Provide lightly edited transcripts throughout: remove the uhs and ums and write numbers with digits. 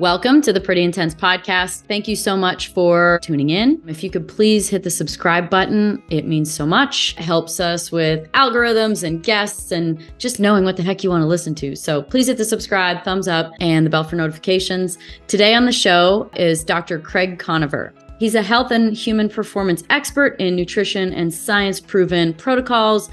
Welcome to the Pretty Intense Podcast. Thank you so much for tuning in. If you could please hit the subscribe button, it means so much. It helps us with algorithms and guests and just knowing what the heck you want to listen to. So please hit the subscribe, thumbs up, and the bell for notifications. Today on the show is Dr. Craig Koniver. He's a health and human performance expert in nutrition and science-proven protocols.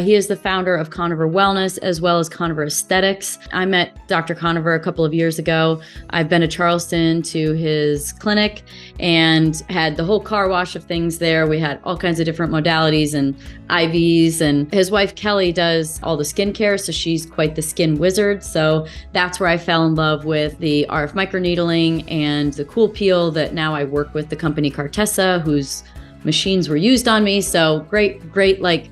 He is the founder of Koniver Wellness as well as Koniver Aesthetics. I met Dr. Koniver a couple of years ago. I've been to Charleston to his clinic and had the whole car wash of things there. We had all kinds of different modalities and IVs, and his wife Keli does all the skincare, so she's quite the skin wizard. So that's where I fell in love with the RF microneedling and the cool peel that now I work with the company Cartessa, whose machines were used on me. So great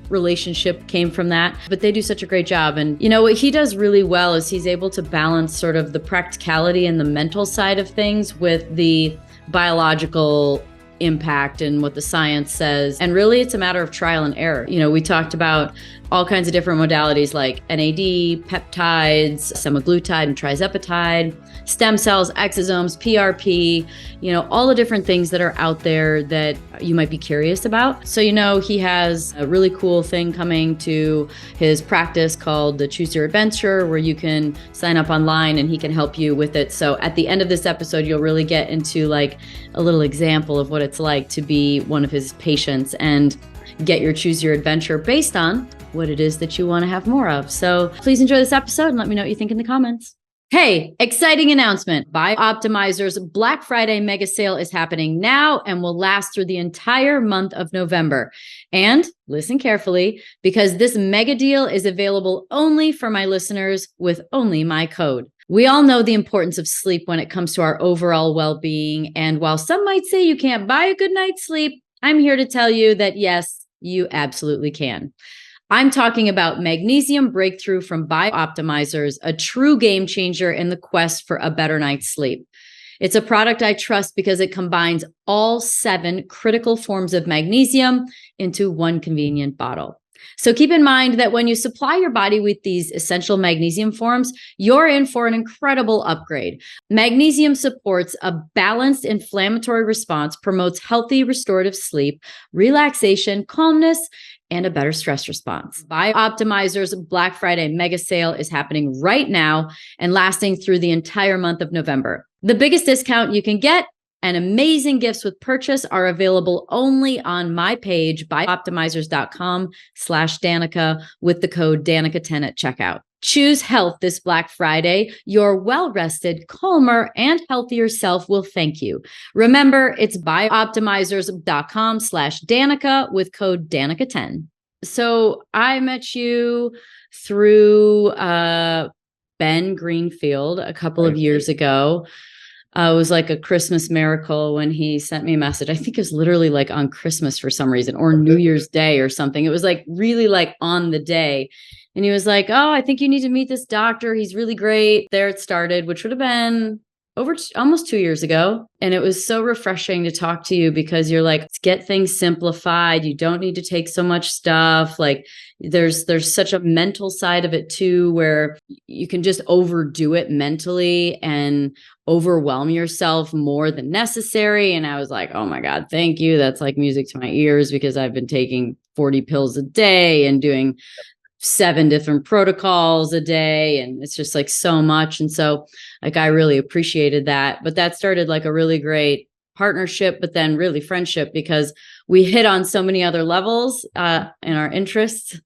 relationship came from that, but they do such a great job. And you know, what he does really well is he's able to balance sort of the practicality and the mental side of things with the biological impact and what the science says. And really it's a matter of trial and error. You know, we talked about all kinds of different modalities like NAD, peptides, semaglutide and tirzepatide, stem cells, exosomes, PRP, you know, all the different things that are out there that you might be curious about. So, you know, he has a really cool thing coming to his practice called the Choose Your Adventure, where you can sign up online and he can help you with it. So at the end of this episode, you'll really get into like a little example of what it's like to be one of his patients and get your Choose Your Adventure based on what it is that you want to have more of. So please enjoy this episode and let me know what you think in the comments. Hey, exciting announcement. Bioptimizer's Black Friday mega sale is happening now and will last through the entire month of November. And listen carefully, because this mega deal is available only for my listeners with only my code. We all know the importance of sleep when it comes to our overall well-being. And while some might say you can't buy a good night's sleep, I'm here to tell you that yes, you absolutely can. I'm talking about Magnesium Breakthrough from Bioptimizers, a true game changer in the quest for a better night's sleep. It's a product I trust because it combines all 7 critical forms of magnesium into one convenient bottle. So keep in mind that when you supply your body with these essential magnesium forms, you're in for an incredible upgrade. Magnesium supports a balanced inflammatory response, promotes healthy restorative sleep, relaxation, calmness, and a better stress response. Bioptimizer's Black Friday mega sale is happening right now and lasting through the entire month of November. The biggest discount you can get and amazing gifts with purchase are available only on my page, bioptimizers.com/Danica, with the code Danica10 at checkout. Choose health this Black Friday. Your well-rested, calmer, and healthier self will thank you. Remember, it's bioptimizers.com/Danica with code Danica10. So I met you through Ben Greenfield a couple of years ago. It was like a Christmas miracle when he sent me a message. I think it was literally like on Christmas for some reason, or New Year's Day or something. It was like really like on the day. And he was like, oh, I think you need to meet this doctor. He's really great. There it started, which would have been over almost 2 years ago. And it was so refreshing to talk to you because you're like, let's get things simplified. You don't need to take so much stuff. Like there's such a mental side of it too, where you can just overdo it mentally and overwhelm yourself more than necessary. And I was like, oh my God, thank you. That's like music to my ears because I've been taking 40 pills a day and doing 7 different protocols a day. And it's just like so much. And so like, I really appreciated that, but that started like a really great partnership, but then really friendship, because we hit on so many other levels in our interests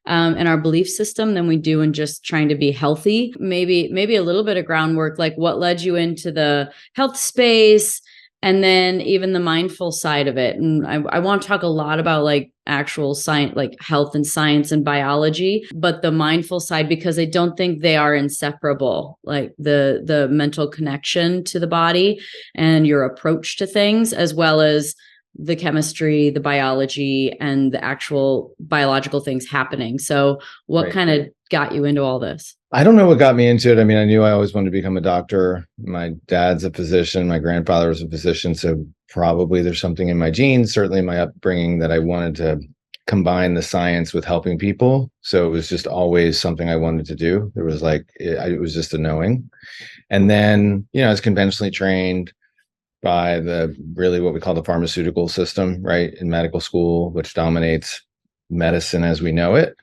and our belief system than we do in just trying to be healthy. Maybe a little bit of groundwork, like what led you into the health space, and then even the mindful side of it. And I want to talk a lot about like actual science, like health and science and biology, but the mindful side, because I don't think they are inseparable, like the mental connection to the body and your approach to things, as well as the chemistry, the biology, and the actual biological things happening. So what kind of got you into all this? I don't know what got me into it. I mean, I knew I always wanted to become a doctor. My dad's a physician. My grandfather was a physician. So probably there's something in my genes, certainly in my upbringing, that I wanted to combine the science with helping people. So it was just always something I wanted to do. There was like, it was just a knowing. And then, I was conventionally trained by the really what we call the pharmaceutical system, right, in medical school, which dominates medicine as we know it,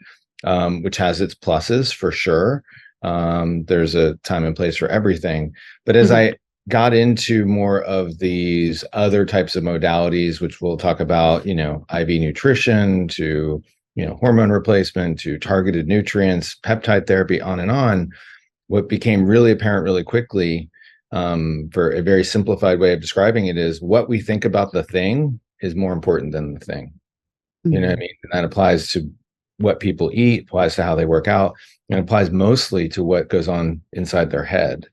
which has its pluses for sure. There's a time and place for everything. But as I got into more of these other types of modalities, which we'll talk about, IV nutrition to, hormone replacement to targeted nutrients, peptide therapy, on and on, what became really apparent really quickly, for a very simplified way of describing it, is what we think about the thing is more important than the thing. You know what I mean? And that applies to what people eat, applies to how they work out, and applies mostly to what goes on inside their head.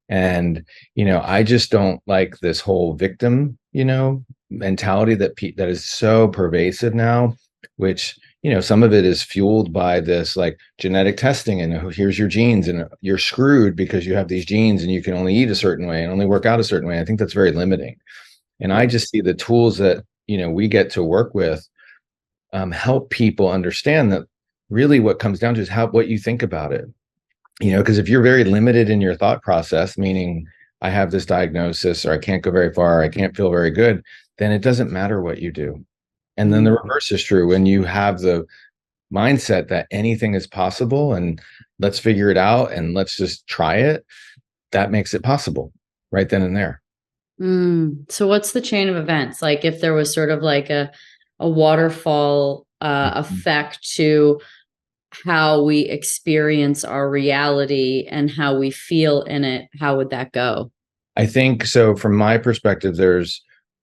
And, I just don't like this whole victim, mentality that is so pervasive now, which, some of it is fueled by this like genetic testing and here's your genes and you're screwed because you have these genes and you can only eat a certain way and only work out a certain way. I think that's very limiting. And I just see the tools that, we get to work with, help people understand that really what comes down to is what you think about it. Because if you're very limited in your thought process, meaning I have this diagnosis or I can't go very far, I can't feel very good, then it doesn't matter what you do. And then the reverse is true. When you have the mindset that anything is possible and let's figure it out and let's just try it, that makes it possible right then and there. So what's the chain of events? Like if there was sort of like a waterfall effect to how we experience our reality and how we feel in it, how would that go? I think so. From my perspective,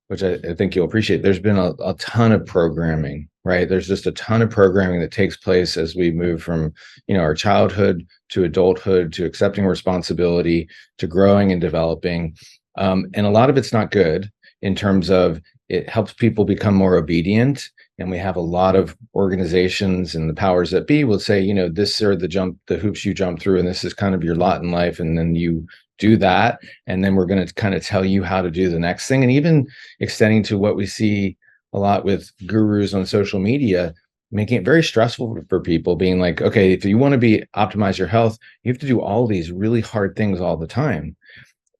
which I think you'll appreciate, there's been a ton of programming, right? There's just a ton of programming that takes place as we move from, our childhood to adulthood, to accepting responsibility, to growing and developing. And a lot of it's not good in terms of it helps people become more obedient. And we have a lot of organizations and the powers that be will say, this are the hoops you jump through, and this is kind of your lot in life. And then you do that. And then we're going to kind of tell you how to do the next thing. And even extending to what we see a lot with gurus on social media, making it very stressful for people, being like, okay, if you want to optimize your health, you have to do all these really hard things all the time.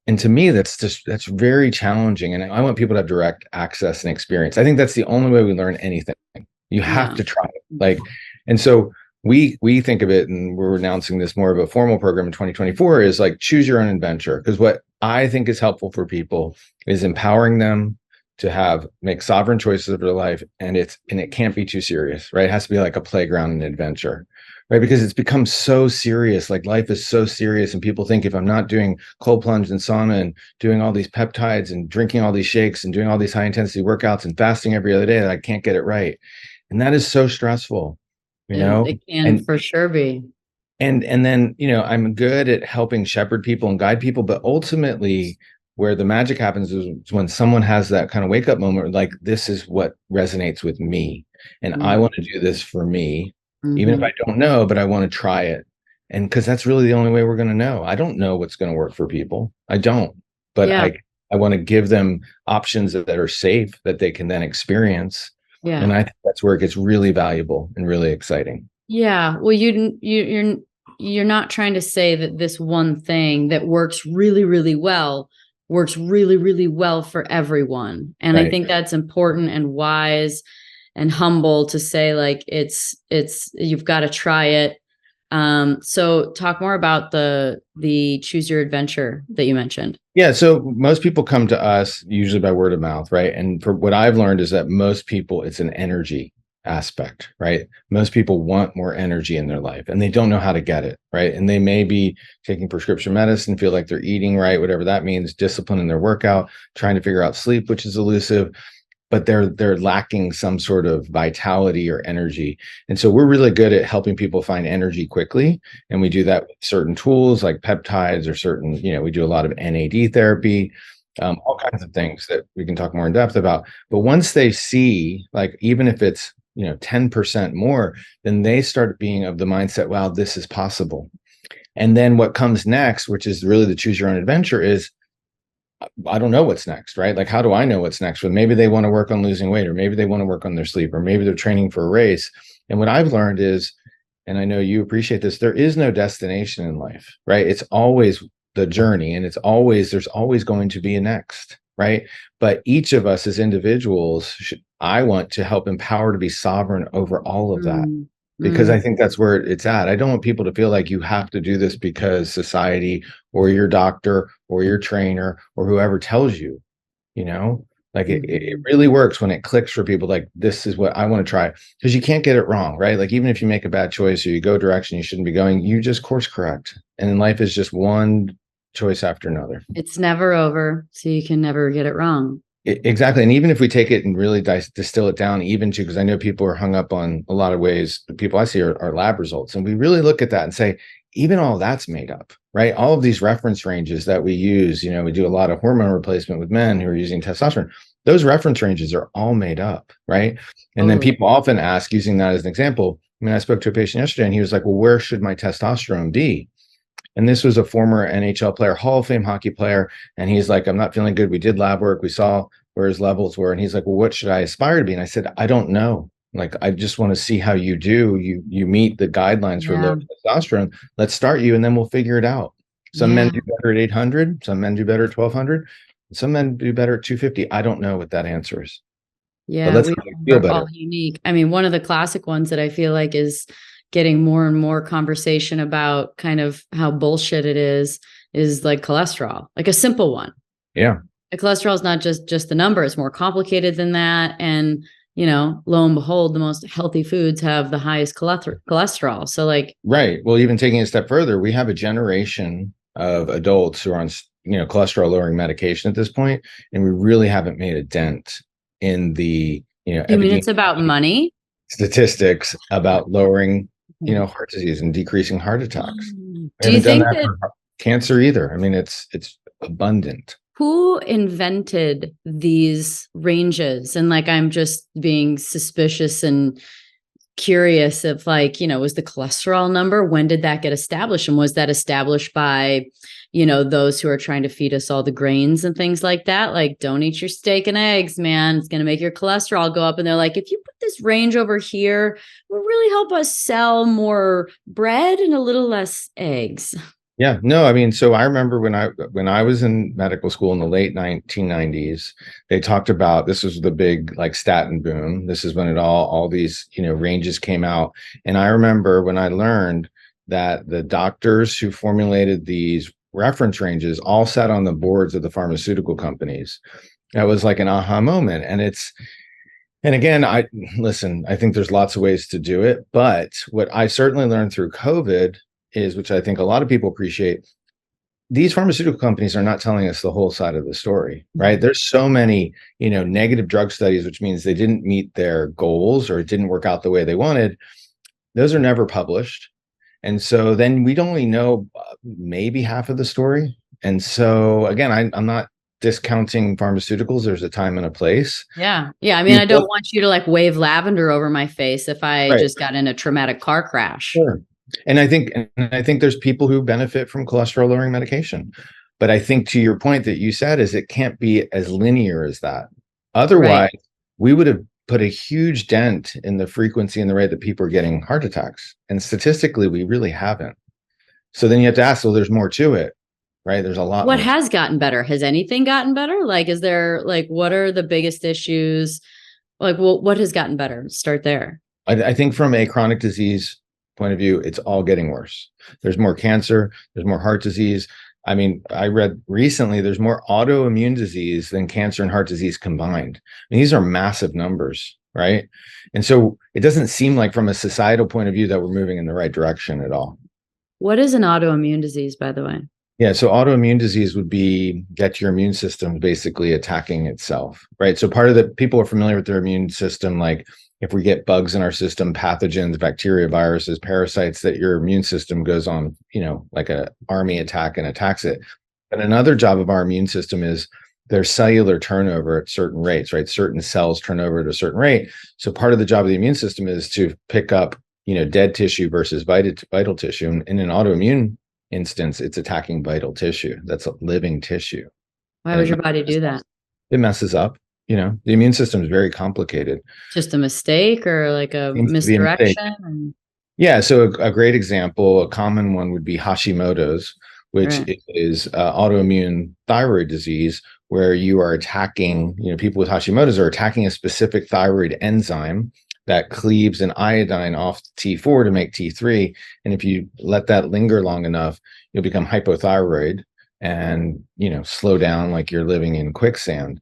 And to me, that's very challenging. And I want people to have direct access and experience. I think that's the only way we learn anything. You have to try it. And so we think of it, and we're announcing this more of a formal program in 2024, is like choose your own adventure. Because what I think is helpful for people is empowering them to make sovereign choices of their life. And it can't be too serious, right? It has to be like a playground and adventure. Right, because it's become so serious. Like life is so serious, and people think if I'm not doing cold plunge and sauna and doing all these peptides and drinking all these shakes and doing all these high intensity workouts and fasting every other day, that I can't get it right. And that is so stressful, It can for sure be. And then, I'm good at helping shepherd people and guide people, but ultimately where the magic happens is when someone has that kind of wake up moment, like this is what resonates with me. And I want to do this for me. Even if I don't know, but I want to try it. And because that's really the only way we're going to know. I don't know what's going to work for people. I don't. But I want to give them options that are safe, that they can then experience. Yeah. And I think that's where it gets really valuable and really exciting. Yeah. Well, you're not trying to say that this one thing that works really, really well works really, really well for everyone. And I think that's important and wise and humble to say, like, it's you've got to try it. So talk more about the choose your adventure that you mentioned. Yeah. So most people come to us usually by word of mouth, right? And for what I've learned is that most people, it's an energy aspect, right? Most people want more energy in their life and they don't know how to get it, right? And they may be taking prescription medicine, feel like they're eating right, whatever that means, discipline in their workout, trying to figure out sleep, which is elusive, but they're lacking some sort of vitality or energy. And so we're really good at helping people find energy quickly. And we do that with certain tools like peptides or certain, we do a lot of NAD therapy, all kinds of things that we can talk more in depth about. But once they see, like, even if it's, 10% more, then they start being of the mindset, wow, this is possible. And then what comes next, which is really the choose your own adventure, is I don't know what's next, right? Like, how do I know what's next? Well, maybe they want to work on losing weight, or maybe they want to work on their sleep, or maybe they're training for a race. And what I've learned is, and I know you appreciate this, there is no destination in life, right? It's always the journey, and there's always going to be a next, right? But each of us as individuals, I want to help empower to be sovereign over all of that. Because I think that's where it's at. I don't want people to feel like you have to do this because society or your doctor or your trainer or whoever tells you, like it really works when it clicks for people. Like, this is what I want to try, because you can't get it wrong, right? Like, even if you make a bad choice or you go a direction you shouldn't be going, you just course correct. And in life is just one choice after another. It's never over, so you can never get it wrong. Exactly. And even if we take it and really distill it down, even to, because I know people are hung up on a lot of ways, the people I see are lab results. And we really look at that and say, even all that's made up, right? All of these reference ranges that we use, we do a lot of hormone replacement with men who are using testosterone. Those reference ranges are all made up, right? And then people often ask, using that as an example, I spoke to a patient yesterday and he was like, well, where should my testosterone be? And this was a former NHL player, Hall of Fame hockey player. And he's like, I'm not feeling good. We did lab work. We saw where his levels were. And he's like, well, what should I aspire to be? And I said, I don't know. Like, I just want to see how you do. You meet the guidelines for low testosterone. Let's start you, and then we'll figure it out. Some men do better at 800. Some men do better at 1200. Some men do better at 250. I don't know what that answer is. Yeah, but we're all unique. I mean, one of the classic ones that I feel like is getting more and more conversation about kind of how bullshit it is like cholesterol, like a simple one. Yeah. Cholesterol is not just the number. It's more complicated than that. And, lo and behold, the most healthy foods have the highest cholesterol. So like, right. Well, even taking it a step further, we have a generation of adults who are on, cholesterol lowering medication at this point, and we really haven't made a dent in the, you mean it's about money? Statistics about lowering heart disease and decreasing heart attacks. Do you think that for cancer either? I mean, it's abundant. Who invented these ranges? And like, I'm just being suspicious and curious if was the cholesterol number, when did that get established? And was that established by, those who are trying to feed us all the grains and things like that? Like, don't eat your steak and eggs, man. It's going to make your cholesterol go up. And they're like, if you put this range over here, will really help us sell more bread and a little less eggs. Yeah, no, I mean, so I remember when I was in medical school in the late 1990s, they talked about, this was the big like statin boom. This is when all these, ranges came out. And I remember when I learned that the doctors who formulated these reference ranges all sat on the boards of the pharmaceutical companies. That was like an aha moment. And again, I think there's lots of ways to do it, but what I certainly learned through COVID is, which I think a lot of people appreciate, these pharmaceutical companies are not telling us the whole side of the story, right? There's so many, negative drug studies, which means they didn't meet their goals or it didn't work out the way they wanted. Those are never published. And so then we'd only know maybe half of the story. And so again, I'm not discounting pharmaceuticals. There's a time and a place. Yeah. I mean, I don't want you to like wave lavender over my face if I just got in a traumatic car crash. Sure. And I think there's people who benefit from cholesterol lowering medication. But I think to your point that you said is it can't be as linear as that. Otherwise, we would have put a huge dent in the frequency and the rate that people are getting heart attacks. And statistically, we really haven't. So then you have to ask, well, there's more to it, right? There's a lot. What has gotten better? Has anything gotten better? Like, is there what are the biggest issues? Like, well, what has gotten better? Start there. I think from a chronic disease point of view, it's all getting worse. There's more cancer, there's more heart disease. I mean, I read recently there's more autoimmune disease than cancer and heart disease combined. I mean, these are massive numbers, right? And so it doesn't seem like from a societal point of view that we're moving in the right direction at all. What is an autoimmune disease, by the way? Yeah, so autoimmune disease would be that your immune system basically attacking itself, right? So part of the people are familiar with their immune system, like if we get bugs in our system, pathogens, bacteria, viruses, parasites, that your immune system goes on, like an army attack and attacks it. But another job of our immune system is there's cellular turnover at certain rates, right? Certain cells turn over at a certain rate. So part of the job of the immune system is to pick up, dead tissue versus vital tissue. And in an autoimmune instance, it's attacking vital tissue. That's a living tissue. Why and would your body do that? it messes up. The immune system is very complicated. Just a mistake or like a Seems to be a mistake. misdirection? Yeah, so a great example, a common one would be Hashimoto's, which Right. is autoimmune thyroid disease, where you are attacking, people with Hashimoto's are attacking a specific thyroid enzyme that cleaves an iodine off T4 to make T3. And if you let that linger long enough, you'll become hypothyroid and, slow down like you're living in quicksand.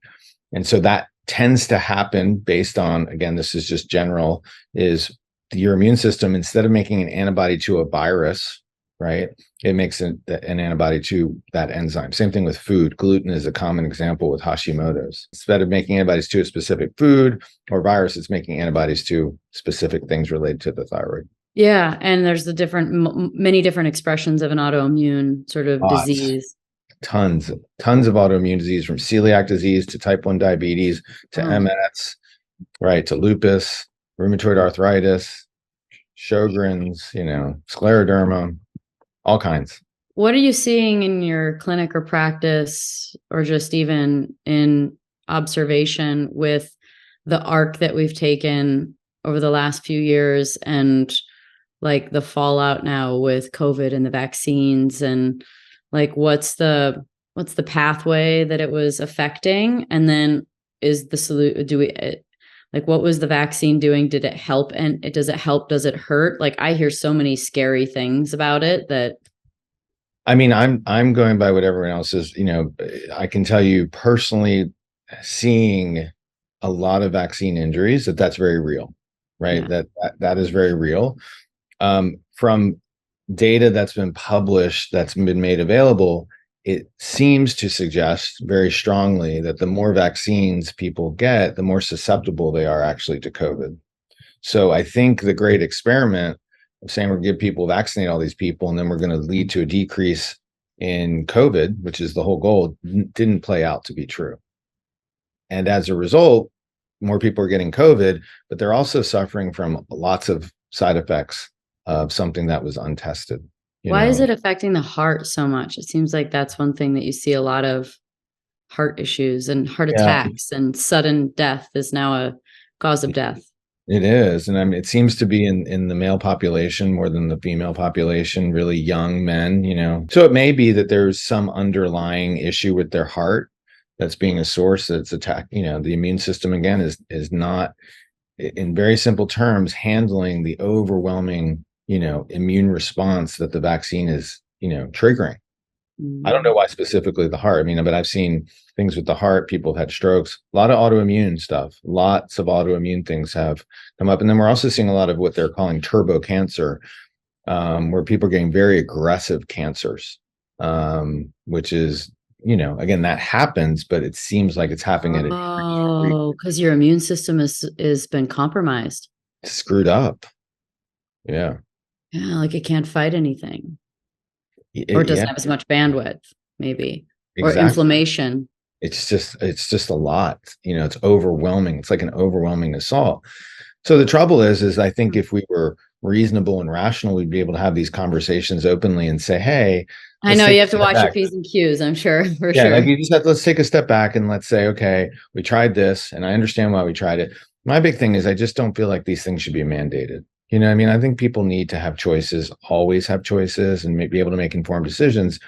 And so that tends to happen based on, again, this is just general, is your immune system, instead of making an antibody to a virus, right, it makes an antibody to that enzyme. Same thing with food. Gluten is a common example with Hashimoto's. Instead of making antibodies to a specific food or virus, it's making antibodies to specific things related to the thyroid. Yeah. And there's many different expressions of an autoimmune sort of disease. Tons of autoimmune disease, from celiac disease to type 1 diabetes to MS, right, to lupus, rheumatoid arthritis, Sjogren's, scleroderma, all kinds. What are you seeing in your clinic or practice, or just even in observation, with the arc that we've taken over the last few years and like the fallout now with COVID and the vaccines, and like what's the pathway that it was affecting? And then is the solution, like, what was the vaccine doing? Did it help? And does it help? Does it hurt? Like, I hear so many scary things about it that. I mean, I'm going by what everyone else is. I can tell you personally, seeing a lot of vaccine injuries, that's very real, right? Yeah. That is very real. From data that's been published, that's been made available, it seems to suggest very strongly that the more vaccines people get, the more susceptible they are actually to COVID. So I think the great experiment of saying we're going to give people, vaccinate all these people, and then we're going to lead to a decrease in COVID, which is the whole goal, didn't play out to be true. And as a result, more people are getting COVID, but they're also suffering from lots of side effects of something that was untested. Why is it affecting the heart so much? It seems like that's one thing that you see a lot of heart issues and heart attacks, and sudden death is now a cause of death. It is. And I mean, it seems to be in the male population more than the female population, really young men, So it may be that there's some underlying issue with their heart that's being a source that's attacked. The immune system, again, is not, in very simple terms, handling the overwhelming immune response that the vaccine is, triggering. I don't know why specifically the heart. I mean, but I've seen things with the heart. People have had strokes, a lot of autoimmune stuff, lots of autoimmune things have come up. And then we're also seeing a lot of what they're calling turbo cancer, where people are getting very aggressive cancers, which is, again, that happens, but it seems like it's happening at because your immune system is been compromised. Screwed up. Yeah. Yeah, like it can't fight anything. Or it doesn't have as much bandwidth, maybe. Exactly. Or inflammation. It's just a lot. It's overwhelming. It's like an overwhelming assault. So the trouble is I think if we were reasonable and rational, we'd be able to have these conversations openly and say, hey, I know you have to watch your P's and Q's, I'm sure, for sure. Like you just have, let's take a step back and let's say, okay, we tried this and I understand why we tried it. My big thing is I just don't feel like these things should be mandated. I mean, I think people need to have choices, always have choices, and be able to make informed decisions.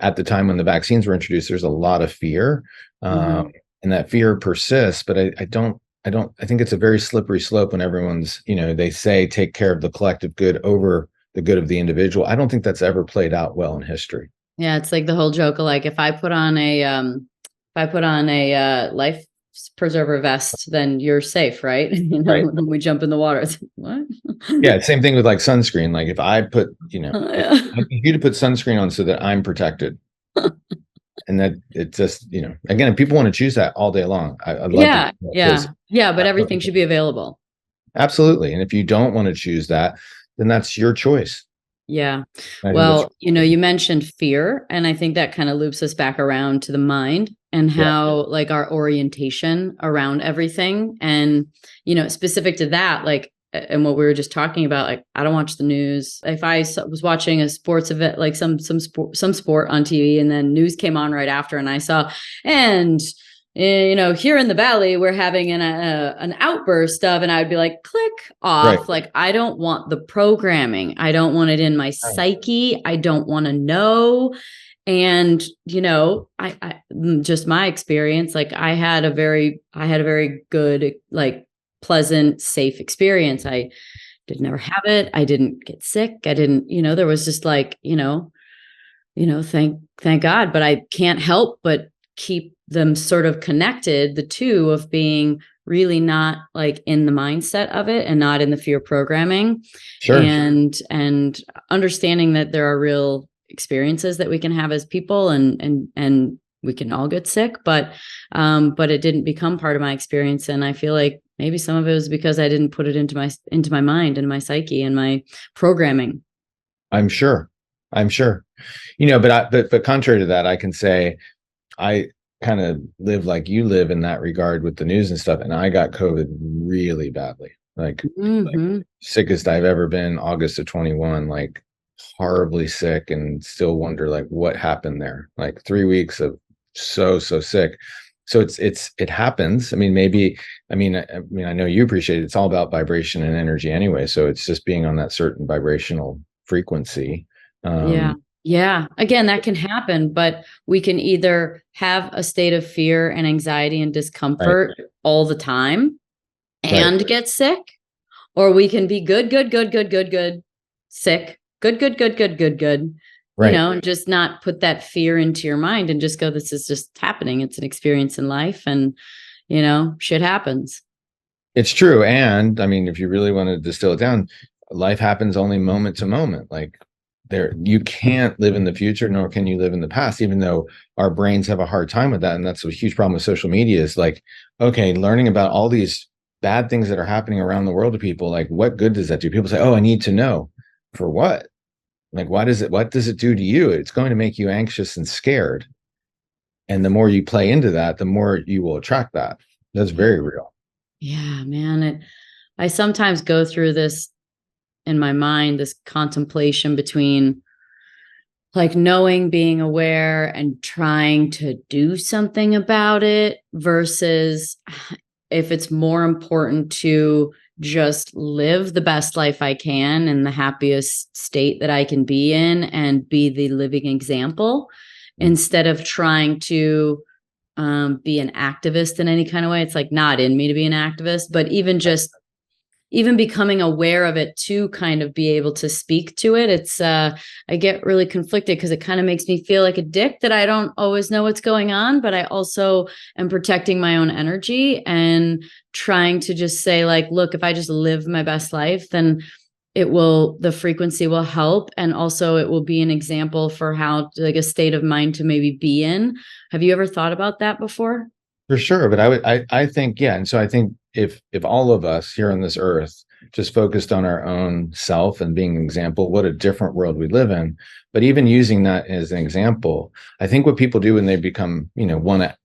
At the time when the vaccines were introduced, there's a lot of fear, and that fear persists. But I think it's a very slippery slope when everyone's, they say take care of the collective good over the good of the individual. I don't think that's ever played out well in history. Yeah, it's like the whole joke of like, if I put on a life preserver vest, then you're safe, right? Right. When we jump in the water, it's like, what? Yeah, same thing with like sunscreen. Like if I put, I need you to put sunscreen on so that I'm protected. And that it just, again, if people want to choose that all day long, I'd love to. Yeah, but everything should be available. Absolutely. And if you don't want to choose that, then that's your choice. Yeah. Well, you mentioned fear, and I think that kind of loops us back around to the mind and how like our orientation around everything. And, specific to that, like and what we were just talking about, like, I don't watch the news. If I was watching a sports event, like some sport on TV, and then news came on right after, and I saw, and here in the Valley, we're having an outburst of, and I would be like, click off. Right. Like, I don't want the programming. I don't want it in my psyche. I don't want to know. And, I just my experience, like I had a very good, like pleasant, safe experience. I did never have it. I didn't get sick. I didn't, there was just like, thank God, but I can't help but keep them sort of connected, the two, of being really not like in the mindset of it and not in the fear programming. Sure. And understanding that there are real experiences that we can have as people, and we can all get sick, but it didn't become part of my experience. And I feel like maybe some of it was because I didn't put it into my mind and my psyche and my programming. I'm sure. But contrary to that, I can say I kind of live like you live in that regard with the news and stuff. And I got COVID really badly, like sickest I've ever been, August of 21, like horribly sick, and still wonder like what happened there. Like 3 weeks of so sick. So it happens. I mean, I know you appreciate it. It's all about vibration and energy anyway. So it's just being on that certain vibrational frequency. Yeah. Again, that can happen, but we can either have a state of fear and anxiety and discomfort all the time and get sick, or we can be good, sick, good. Right. And just not put that fear into your mind and just go, this is just happening. It's an experience in life, and, shit happens. It's true. And I mean, if you really want to distill it down, life happens only moment to moment. Like, you can't live in the future, nor can you live in the past, even though our brains have a hard time with that. And that's a huge problem with social media, is like, okay, learning about all these bad things that are happening around the world to people, like, what good does that do? People say, oh, I need to know. For what? Like, what does it do to you? It's going to make you anxious and scared. And the more you play into that, the more you will attract that. That's very real. Yeah, man. I sometimes go through this in my mind, this contemplation between like knowing, being aware, and trying to do something about it, versus if it's more important to just live the best life I can in the happiest state that I can be in and be the living example, instead of trying to be an activist in any kind of way. It's like not in me to be an activist, but even becoming aware of it to kind of be able to speak to it. It's I get really conflicted because it kind of makes me feel like a dick that I don't always know what's going on, but I also am protecting my own energy and trying to just say, like, look, if I just live my best life, then the frequency will help. And also it will be an example for how, like, a state of mind to maybe be in. Have you ever thought about that before? For sure. But I think, yeah. And so I think if all of us here on this earth just focused on our own self and being an example, what a different world we live in. But even using that as an example, I think what people do when they become, want to,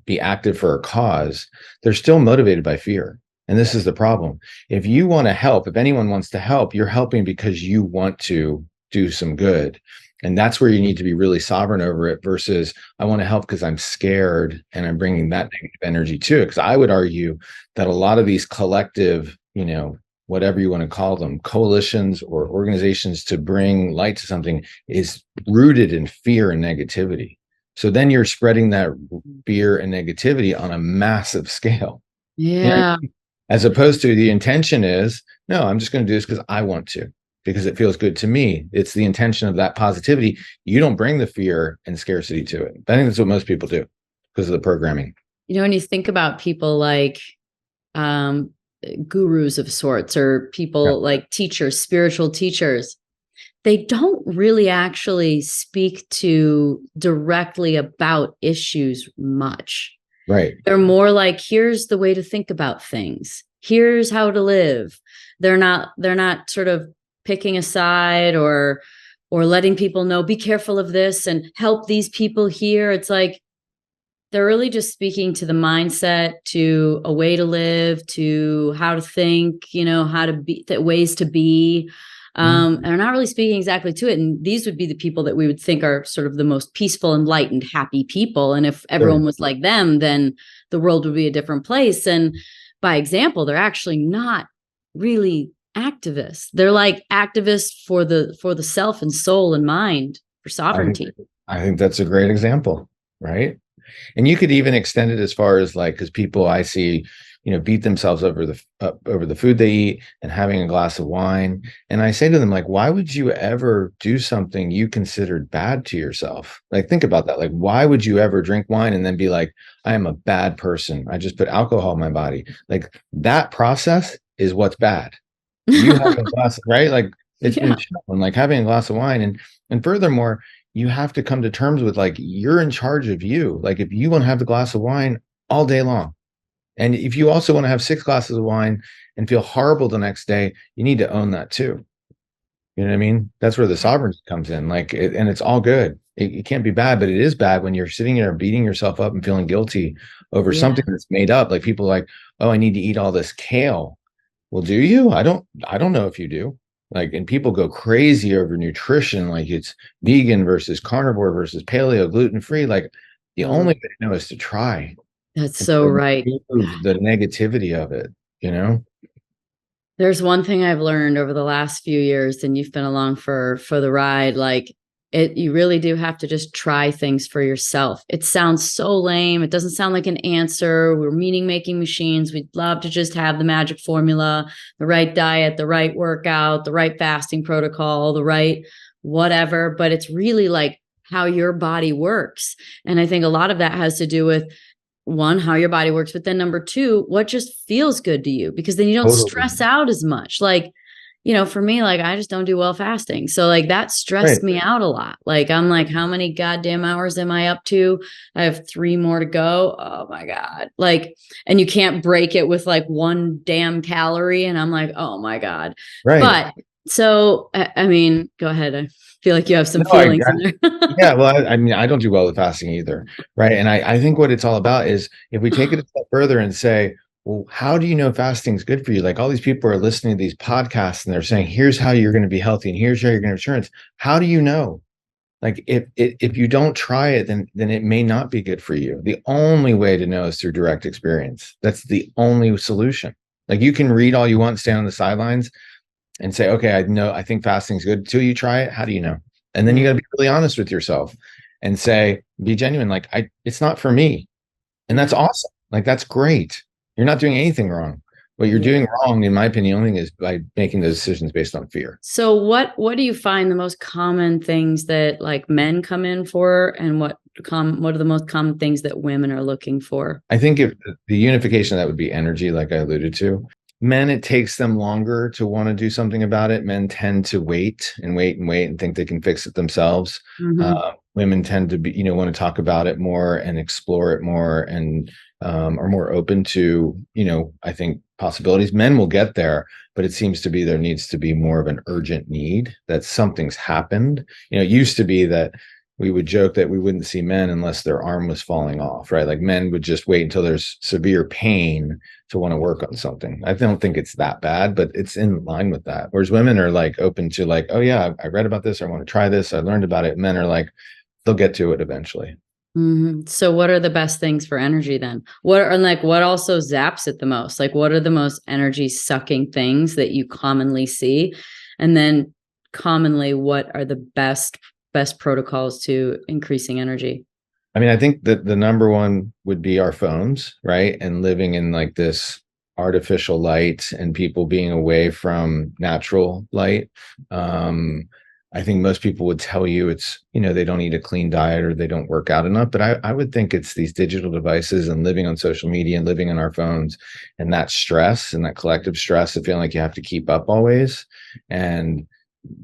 be active for a cause, they're still motivated by fear. And this is the problem. If you want to help, if anyone wants to help, you're helping because you want to do some good. And that's where you need to be really sovereign over it, versus I want to help because I'm scared and I'm bringing that negative energy to it. Because I would argue that a lot of these collective, whatever you want to call them, coalitions or organizations to bring light to something, is rooted in fear and negativity. So then you're spreading that fear and negativity on a massive scale. Yeah. As opposed to the intention is, no, I'm just going to do this because I want to, because it feels good to me. It's the intention of that positivity. You don't bring the fear and scarcity to it. I think that's what most people do because of the programming. When you think about people like gurus of sorts, or people like teachers, spiritual teachers, they don't really actually speak to directly about issues much. Right. They're more like, here's the way to think about things. Here's how to live. They're not sort of picking a side or letting people know, be careful of this and help these people here. It's like, they're really just speaking to the mindset, to a way to live, to how to think, how to be, ways to be. And they're not really speaking exactly to it. And these would be the people that we would think are sort of the most peaceful, enlightened, happy people. And if everyone was like them, then the world would be a different place. And by example, they're actually not really activists. They're like activists for the self and soul and mind, for sovereignty. I think that's a great example, right? And you could even extend it as far as like, because people I see, beat themselves over the food they eat and having a glass of wine. And I say to them, like, why would you ever do something you considered bad to yourself? Like, think about that. Like, why would you ever drink wine and then be like, I am a bad person, I just put alcohol in my body? Like, that process is what's bad. You have a glass, right? Like, it's been shown, like having a glass of wine. And furthermore, you have to come to terms with, like, you're in charge of you. Like, if you want to have the glass of wine all day long, and if you also want to have 6 glasses of wine and feel horrible the next day, you need to own that too. You know what I mean? That's where the sovereignty comes in. Like, and it's all good. It can't be bad, but it is bad when you're sitting there beating yourself up and feeling guilty over something that's made up. Like, people are like, oh, I need to eat all this kale. Well, do you? I don't know if you do. Like, and people go crazy over nutrition, like it's vegan versus carnivore versus paleo, gluten-free. Like, the only way to know is to try. That's so right. The negativity of it, There's one thing I've learned over the last few years, and you've been along for the ride. Like, you really do have to just try things for yourself. It sounds so lame. It doesn't sound like an answer. We're meaning-making machines. We'd love to just have the magic formula, the right diet, the right workout, the right fasting protocol, the right whatever. But it's really like how your body works. And I think a lot of that has to do with, one, how your body works, but then number 2, what just feels good to you, because then you don't stress out as much. Like, for me, like, I just don't do well fasting. So like, that stressed me out a lot. Like, I'm like, how many goddamn hours am I up to? I have 3 more to go. Oh my God. Like, and you can't break it with like 1 damn calorie. And I'm like, oh my God. Right. But so, I mean, go ahead. I feel like you have some feelings in there. Yeah. Well, I mean, I don't do well with fasting either. Right. And I think what it's all about is, if we take it a step further and say, well, how do you know fasting is good for you? Like, all these people are listening to these podcasts and they're saying, here's how you're going to be healthy and here's how you're going to have insurance. How do you know? Like, if you don't try it, then it may not be good for you. The only way to know is through direct experience. That's the only solution. Like, you can read all you want, stand on the sidelines and say, okay, I think fasting is good, until you try it. How do you know? And then you got to be really honest with yourself and say, be genuine. Like, it's not for me. And that's awesome. Like, that's great. You're not doing anything wrong. What you're doing wrong, in my opinion, only is by making those decisions based on fear. So what do you find the most common things that like men come in for, and what are the most common things that women are looking for? I think if the unification, that would be energy, like I alluded to. Men, it takes them longer to want to do something about it. Men tend to wait and think they can fix it themselves. Women tend to be, want to talk about it more and explore it more, and are more open to, I think, possibilities. Men will get there, but it seems to be there needs to be more of an urgent need that something's happened. It used to be that we would joke that we wouldn't see men unless their arm was falling off, right? Like, men would just wait until there's severe pain to want to work on something. I don't think it's that bad, but it's in line with that. Whereas women are like open to, like, oh yeah, I read about this, I want to try this, I learned about it. Men are like, they'll get to it eventually. So what are the best things for energy then? What also zaps it the most? Like, what are the most energy sucking things that you commonly see? And then commonly, what are the best protocols to increasing energy? I mean, I think that the number one would be our phones, right? And living in like this artificial light, and people being away from natural light. I think most people would tell you it's, they don't eat a clean diet or they don't work out enough. But I would think it's these digital devices and living on social media and living on our phones, and that stress and that collective stress of feeling like you have to keep up always, and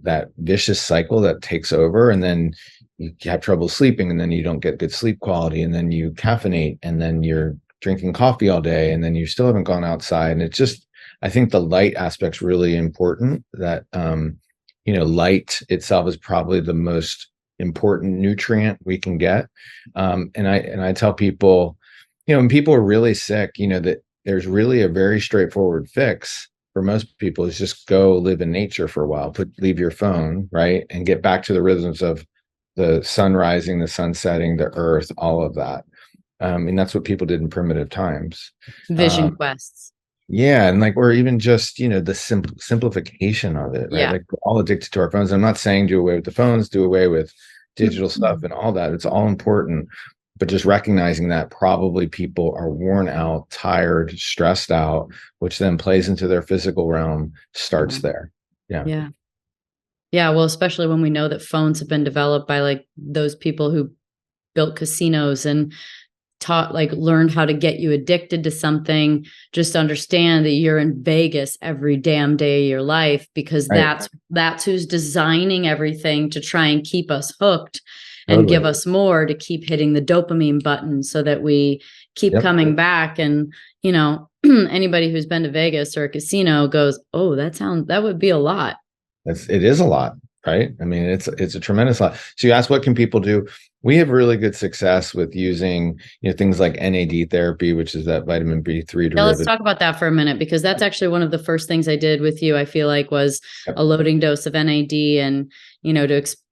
that vicious cycle that takes over. And then you have trouble sleeping, and then you don't get good sleep quality, and then you caffeinate, and then you're drinking coffee all day, and then you still haven't gone outside. And it's just, I think the light aspect's really important. That light itself is probably the most important nutrient we can get. And I tell people, when people are really sick, that there's really a very straightforward fix for most people is just go live in nature for a while, leave your phone, right? And get back to the rhythms of the sun rising, the sun setting, the earth, all of that. And that's what people did in primitive times. Vision quests. Yeah. And or even just, the simplification of it, right? Yeah. Like we're all addicted to our phones. I'm not saying do away with the phones, do away with digital stuff and all that. It's all important. But just recognizing that probably people are worn out, tired, stressed out, which then plays into their physical realm, starts there. Yeah. Yeah. Yeah. Well, especially when we know that phones have been developed by those people who built casinos and learned how to get you addicted to something. Just understand that you're in Vegas every damn day of your life, because that's who's designing everything to try and keep us hooked and give us more, to keep hitting the dopamine button so that we keep coming back. And, anybody who's been to Vegas or a casino goes, oh, that would be a lot. It is a lot, right? I mean, it's a tremendous lot. So you ask, what can people do? We have really good success with using, things like NAD therapy, which is that vitamin B3 derivative. Yeah, let's talk about that for a minute, because that's actually one of the first things I did with you, I feel like, was a loading dose of NAD, and,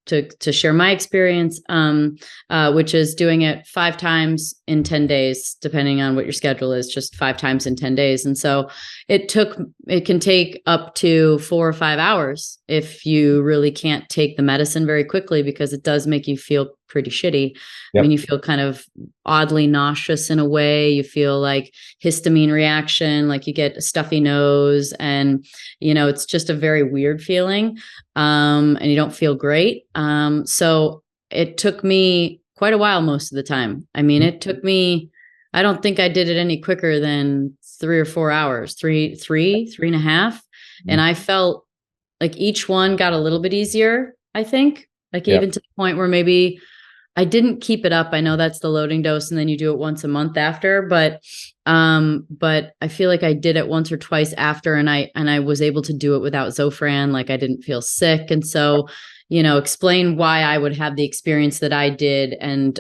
to share my experience, which is doing it 5 times in 10 days, depending on what your schedule is, just 5 times in 10 days. And so it can take up to 4 or 5 hours if you really can't take the medicine very quickly, because it does make you feel pretty shitty. I mean, you feel kind of oddly nauseous in a way. You feel like histamine reaction, like you get a stuffy nose, and, it's just a very weird feeling. And you don't feel great. So it took me quite a while most of the time. I mean, it took me, I don't think I did it any quicker than 3 or 4 hours, three and a half. And I felt like each one got a little bit easier, I think, even to the point where maybe I didn't keep it up. I know that's the loading dose, and then you do it once a month after, but I feel like I did it once or twice after, and I was able to do it without Zofran. Like, I didn't feel sick. And so, explain why I would have the experience that I did. And,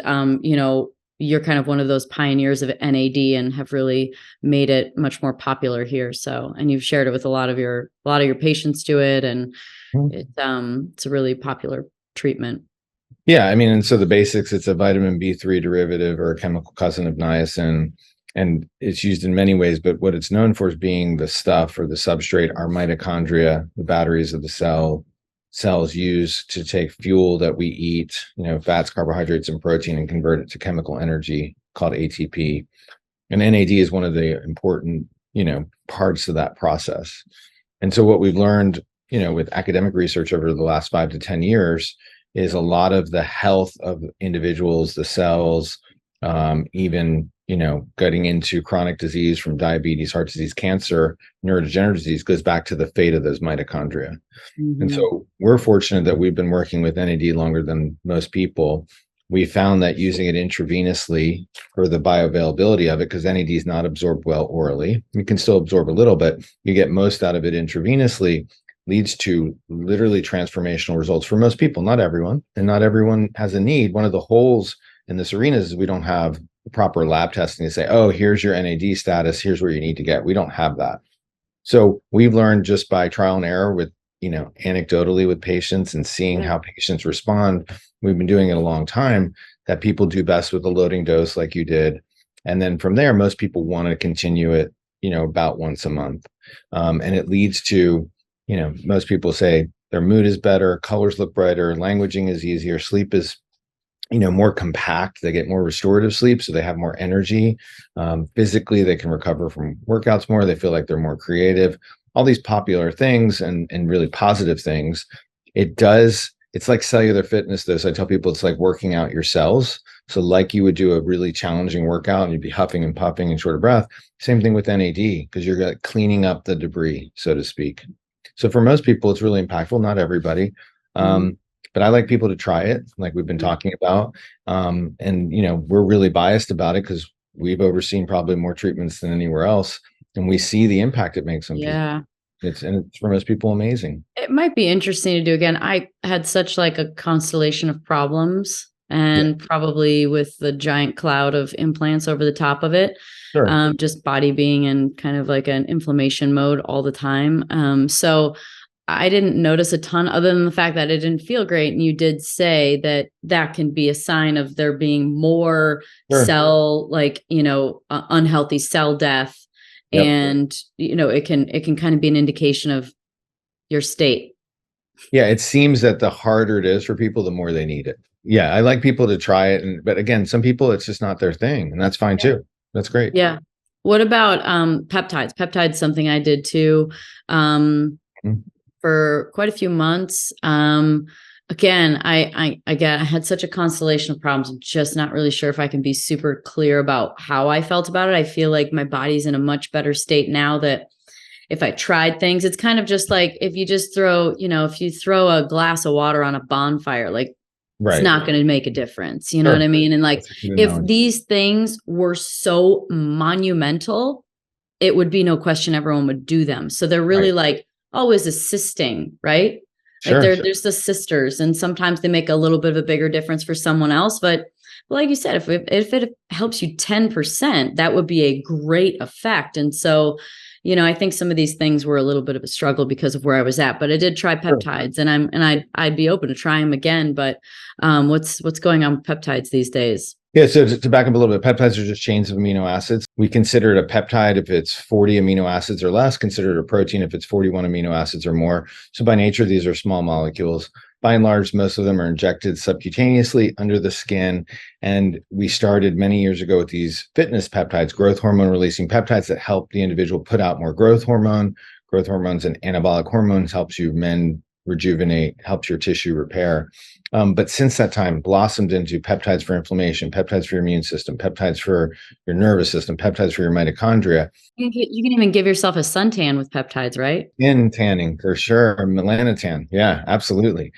you're kind of one of those pioneers of NAD and have really made it much more popular here. So, and you've shared it with a lot of your patients do it. And it's a really popular treatment. Yeah. I mean, and so the basics, it's a vitamin B3 derivative or a chemical cousin of niacin, and it's used in many ways, but what it's known for is being the stuff or the substrate our mitochondria, the batteries of the cells use to take fuel that we eat, fats, carbohydrates, and protein, and convert it to chemical energy called ATP. And NAD is one of the important, parts of that process. And so what we've learned, with academic research over the last 5 to 10 years is a lot of the health of individuals, the cells, even, getting into chronic disease from diabetes, heart disease, cancer, neurodegenerative disease, goes back to the fate of those mitochondria. And so we're fortunate that we've been working with NAD longer than most people. We found that using it intravenously for the bioavailability of it, because NAD is not absorbed well orally, you can still absorb a little, but you get most out of it intravenously, leads to literally transformational results for most people, not everyone, and not everyone has a need. One of the holes in this arena is we don't have the proper lab testing to say, oh, here's your NAD status, here's where you need to get. We don't have that. So we've learned just by trial and error with, anecdotally with patients and seeing how patients respond. We've been doing it a long time, that people do best with a loading dose like you did. And then from there, most people want to continue it, about once a month. And it leads to, most people say their mood is better, colors look brighter, languaging is easier, sleep is, more compact. They get more restorative sleep, so they have more energy. Physically, they can recover from workouts more. They feel like they're more creative. All these popular things and really positive things. It's like cellular fitness, though. So I tell people it's like working out your cells. So like you would do a really challenging workout and you'd be huffing and puffing and short of breath. Same thing with NAD, because you're cleaning up the debris, so to speak. So for most people, it's really impactful. Not everybody. But I like people to try it, like we've been talking about. And, we're really biased about it because we've overseen probably more treatments than anywhere else. And we see the impact it makes on people. It's for most people amazing. It might be interesting to do again. I had such like a constellation of problems, and probably with the giant cloud of implants over the top of it, Sure. just body being in kind of like an inflammation mode all the time. So I didn't notice a ton other than the fact that it didn't feel great. And you did say that that can be a sign of there being more Sure. cell, like, unhealthy cell death. Yep. And, it can kind of be an indication of your state. Yeah, it seems that the harder it is for people, the more they need it. Yeah, I like people to try it, but again, some people it's just not their thing, and that's fine too. That's great. Yeah. What about peptides? Peptides, something I did too, for quite a few months. Again, I had such a constellation of problems. I'm just not really sure if I can be super clear about how I felt about it. I feel like my body's in a much better state now that if I tried things, it's kind of just like if you just if you throw a glass of water on a bonfire, like it's not going to make a difference. You know what I mean? And like, if these things were so monumental, it would be no question everyone would do them. So they're really like always assisting, right? Like there's the sisters, and sometimes they make a little bit of a bigger difference for someone else. But like you said, if it helps you 10%, that would be a great effect. And so, I think some of these things were a little bit of a struggle because of where I was at, but I did try peptides, and I'd be open to trying them again. But what's going on with peptides these days? Yeah, so to back up a little bit, peptides are just chains of amino acids. We consider it a peptide if it's 40 amino acids or less, consider it a protein if it's 41 amino acids or more. So by nature, these are small molecules. By and large, most of them are injected subcutaneously under the skin. And we started many years ago with these fitness peptides, growth hormone releasing peptides that help the individual put out more growth hormone. Growth hormones and anabolic hormones helps you mend, rejuvenate, helps your tissue repair. But since that time, blossomed into peptides for inflammation, peptides for your immune system, peptides for your nervous system, peptides for your mitochondria. You can even give yourself a suntan with peptides, right? Skin tanning for sure, melanotan. Yeah, absolutely.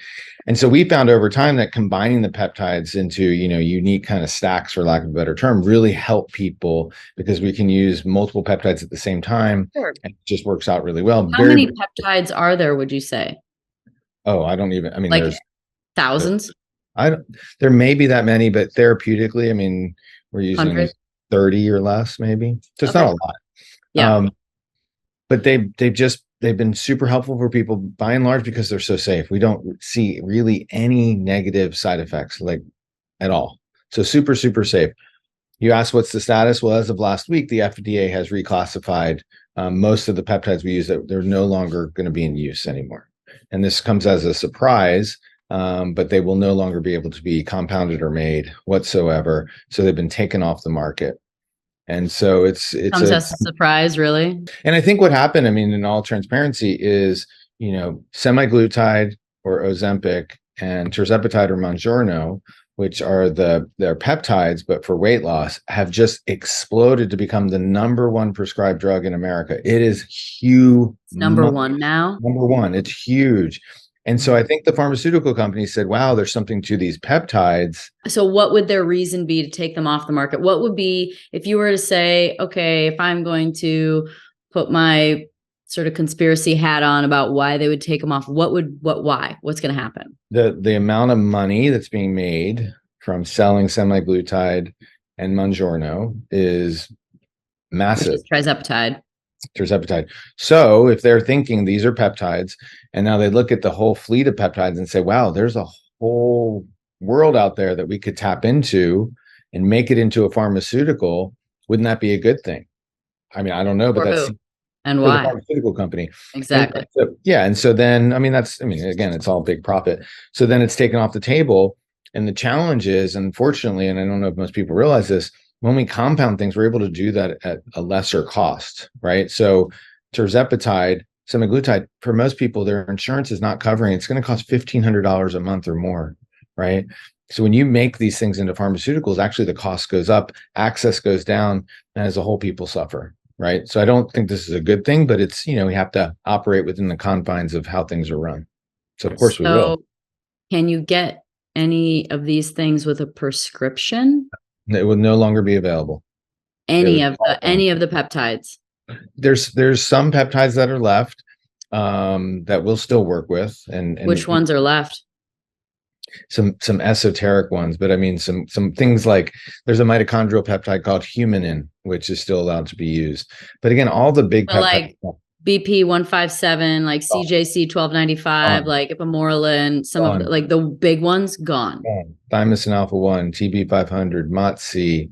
And so we found over time that combining the peptides into, unique kind of stacks, for lack of a better term, really help people because we can use multiple peptides at the same time. Sure. And it just works out really well. How many peptides are there, would you say? Oh, like there's thousands. There may be that many, but therapeutically, we're using 100? 30 or less, maybe. So it's not a lot. Yeah. But they've been super helpful for people by and large because they're so safe. We don't see really any negative side effects like at all. So super, super safe. You asked what's the status? Well, as of last week, the FDA has reclassified most of the peptides we use that they're no longer going to be in use anymore. And this comes as a surprise, but they will no longer be able to be compounded or made whatsoever. So they've been taken off the market. And so it's comes as a surprise, really. And I think what happened, in all transparency, is semaglutide or Ozempic and tirzepatide or Mounjaro, which are their peptides, but for weight loss, have just exploded to become the number one prescribed drug in America. It is huge. Number one now. Number one, it's huge. And so I think the pharmaceutical companies said, wow, there's something to these peptides. So what would their reason be to take them off the market? What would be, if you were to say, okay, if I'm going to put my sort of conspiracy hat on about why they would take them off, why? What's going to happen? The amount of money that's being made from selling semaglutide and Mounjaro is massive. Tirzepatide. So if they're thinking these are peptides, and now they look at the whole fleet of peptides and say, wow, there's a whole world out there that we could tap into and make it into a pharmaceutical, wouldn't that be a good thing? I don't know, but that's and why the pharmaceutical company. Exactly. And so then, again, it's all big profit. So then it's taken off the table. And the challenge is, unfortunately, and I don't know if most people realize this, when we compound things, we're able to do that at a lesser cost, right? So tirzepatide, semaglutide, for most people, their insurance is not covering. It's going to cost $1,500 a month or more, right? So when you make these things into pharmaceuticals, actually the cost goes up, access goes down, and as a whole, people suffer, right? So I don't think this is a good thing, but it's, we have to operate within the confines of how things are run. So of course we will. Can you get any of these things with a prescription? It will no longer be available. Any of the peptides? There's some peptides that are left. that we'll still work with, and Which ones are left? some esoteric ones, but I mean some things like there's a mitochondrial peptide called humanin, which is still allowed to be used. But again, all the big So peptides, like BP 157, like CJC 1295, like ipamorelin, some of the, like the big ones gone. Thymosin alpha 1, TB 500, MOTS-C,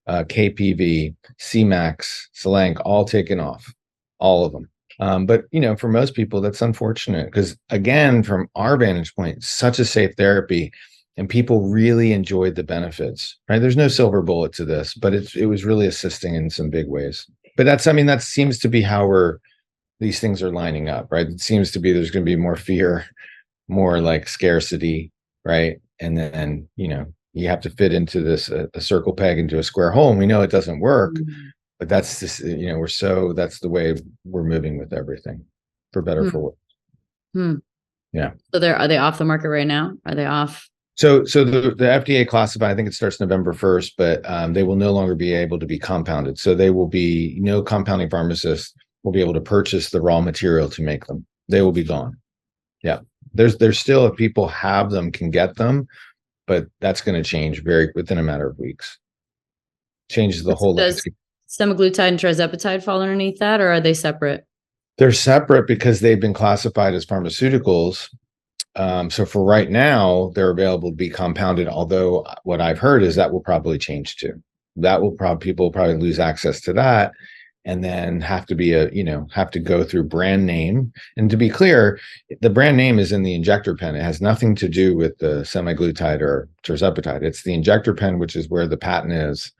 KPV, CMAX, Selank, all taken off, all of them. But for most people, that's unfortunate because, again, from our vantage point, such a safe therapy, and people really enjoyed the benefits. Right? There's no silver bullet to this, but it was really assisting in some big ways. But that seems to be how these things are lining up, right? It seems to be there's going to be more fear, more like scarcity, right? And then you have to fit into this a circle peg into a square hole, and we know it doesn't work. But that's just, that's the way we're moving with everything, for better, for worse. Yeah. So are they off the market right now? Are they off? So the FDA classified, I think it starts November 1st, but they will no longer be able to be compounded. So they will be, no compounding pharmacist will be able to purchase the raw material to make them. They will be gone. Yeah. There's still, if people have them, can get them, but that's going to change within a matter of weeks. Changes the whole landscape. Semaglutide and tirzepatide fall underneath that, or are they separate? They're separate because they've been classified as pharmaceuticals. So for right now, they're available to be compounded. Although what I've heard is that will probably change too. People will probably lose access to that, and then have to go through brand name. And to be clear, the brand name is in the injector pen. It has nothing to do with the semaglutide or tirzepatide. It's the injector pen, which is where the patent is.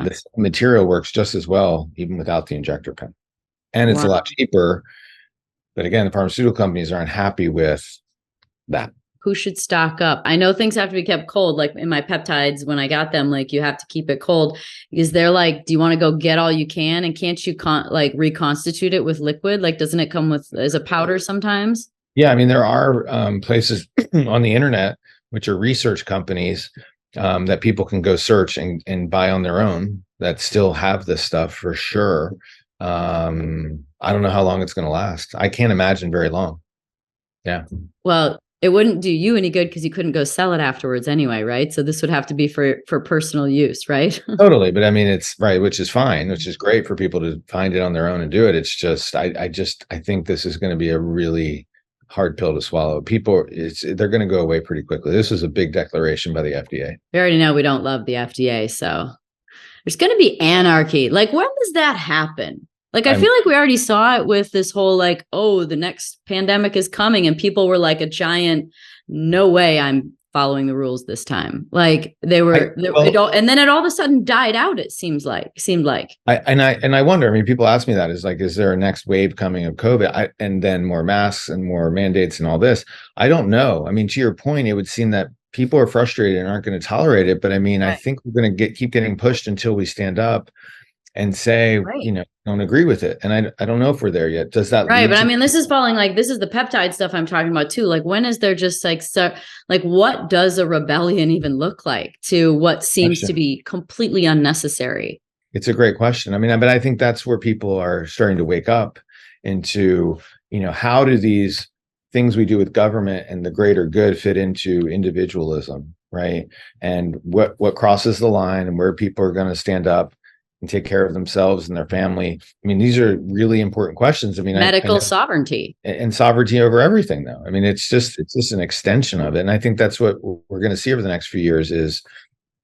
This material works just as well, even without the injector pen. And it's a lot cheaper. But again, the pharmaceutical companies aren't happy with that. Who should stock up? I know things have to be kept cold. Like in my peptides, when I got them, like you have to keep it cold. Is there like, do you want to go get all you can? And can't you reconstitute it with liquid? Like, doesn't it come as a powder sometimes? Yeah. I mean, there are places on the internet, which are research companies, that people can go search and buy on their own that still have this stuff for sure. I don't know how long it's going to last. I can't imagine very long. Yeah. Well, it wouldn't do you any good because you couldn't go sell it afterwards anyway, right? So this would have to be for personal use, right? Totally. But I mean, it's right, which is fine, which is great for people to find it on their own and do it. It's just, I think this is going to be a really hard pill to swallow. They're going to go away pretty quickly. This is a big declaration by the FDA. We already know we don't love the FDA, so there's going to be anarchy. Like, when does that happen? Like, I feel like we already saw it with this whole, like, oh, the next pandemic is coming, and people were like a giant, no way I'm following the rules this time. Like and then it all of a sudden died out. It seemed like. I wonder. I mean, people ask me that, is there a next wave coming of COVID? And then more masks and more mandates and all this. I don't know. I mean, to your point, it would seem that people are frustrated and aren't going to tolerate it. But I mean, right. I think we're going to keep getting pushed until we stand up and say, right. Don't agree with it. And I don't know if we're there yet. Does that right? But I mean, this is falling, like, this is the peptide stuff I'm talking about too. Like, when is there just like what does a rebellion even look like to what seems to be completely unnecessary? It's a great question. I mean, but I think that's where people are starting to wake up into, how do these things we do with government and the greater good fit into individualism, right? And what crosses the line and where people are going to stand up and take care of themselves and their family. I mean, these are really important questions. I mean, medical sovereignty and sovereignty over everything, though. I mean, it's just an extension of it. And I think that's what we're going to see over the next few years is,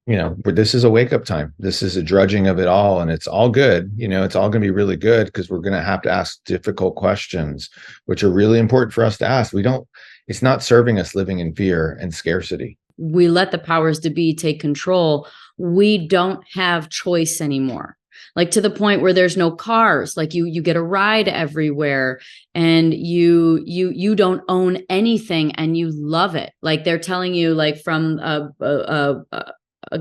this is a wake up time. This is a drudging of it all. And it's all good. It's all going to be really good because we're going to have to ask difficult questions, which are really important for us to ask. It's not serving us living in fear and scarcity. We let the powers to be take control. We don't have choice anymore. Like, to the point where there's no cars, like you get a ride everywhere, and you don't own anything and you love it. Like, they're telling you, like, from a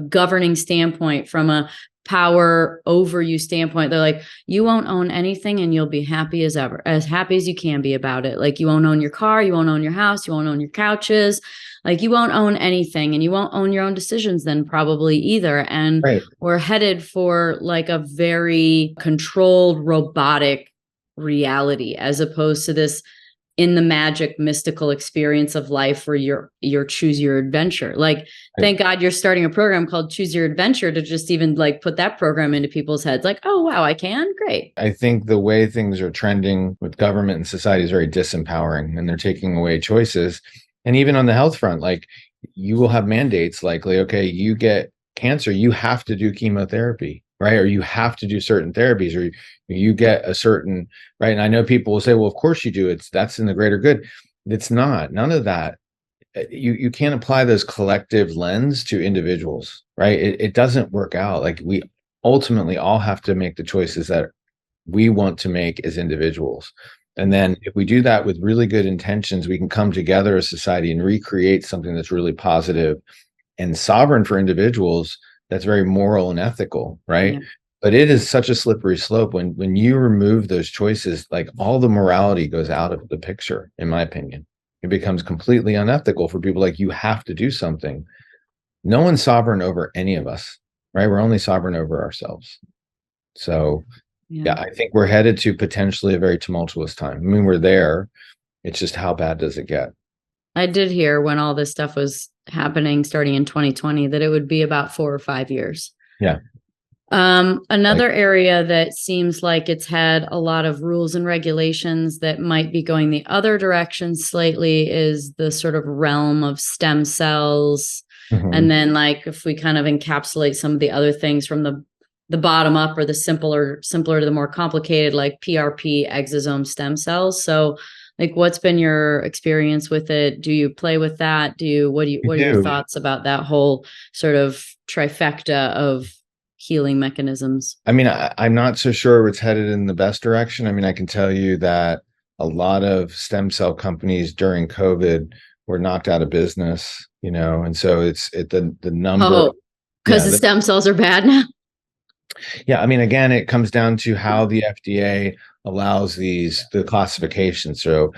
governing standpoint, from a power over you standpoint, they're like, you won't own anything and you'll be happy as ever, as happy as you can be about it. Like, you won't own your car, you won't own your house, you won't own your couches. Like, you won't own anything, and you won't own your own decisions then probably either. And right. We're headed for like a very controlled, robotic reality, as opposed to this in the magic mystical experience of life where you're choose your adventure. Like, thank God you're starting a program called Choose Your Adventure to just even like put that program into people's heads. Like, oh, wow, I can. Great. I think the way things are trending with government and society is very disempowering, and they're taking away choices. And even on the health front, like, you will have mandates likely, okay, you get cancer, you have to do chemotherapy, right? Or you have to do certain therapies, or you get a certain, right? And I know people will say, well, of course you do. That's in the greater good. It's not. None of that. You can't apply those collective lens to individuals, right? It doesn't work out. Like, we ultimately all have to make the choices that we want to make as individuals. And then if we do that with really good intentions, we can come together as society and recreate something that's really positive and sovereign for individuals, that's very moral and ethical, right? Yeah. But it is such a slippery slope when you remove those choices, like, all the morality goes out of the picture, in my opinion. It becomes completely unethical for people. Like, you have to do something. No one's sovereign over any of us, right? We're only sovereign over ourselves. So yeah, I think we're headed to potentially a very tumultuous time. I mean, we're there. It's just, how bad does it get? I did hear when all this stuff was happening starting in 2020 that it would be about 4 or 5 years. Yeah. Another area that seems like it's had a lot of rules and regulations that might be going the other direction slightly is the sort of realm of stem cells. Mm-hmm. And then, like, if we kind of encapsulate some of the other things from the bottom up, or the simpler to the more complicated, like PRP, exosome stem cells. So, like, what's been your experience with it? Do you play with that? What are your thoughts about that whole sort of trifecta of healing mechanisms? I mean, I'm not so sure it's headed in the best direction. I mean, I can tell you that a lot of stem cell companies during COVID were knocked out of business, and so the number. Oh, because the stem cells are bad now. Yeah, I mean, again, it comes down to how the FDA allows the classification. So,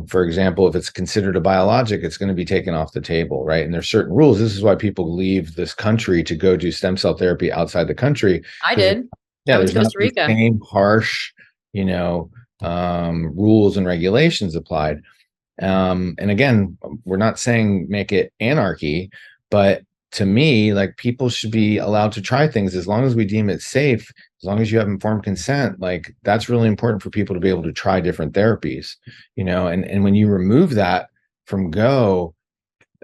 for example, if it's considered a biologic, it's going to be taken off the table, right? And there's certain rules. This is why people leave this country to go do stem cell therapy outside the country. I did. Yeah, there's not the same harsh, rules and regulations applied. And again, we're not saying make it anarchy, but to me, like, people should be allowed to try things as long as we deem it safe, as long as you have informed consent. Like, that's really important for people to be able to try different therapies, and when you remove that from go,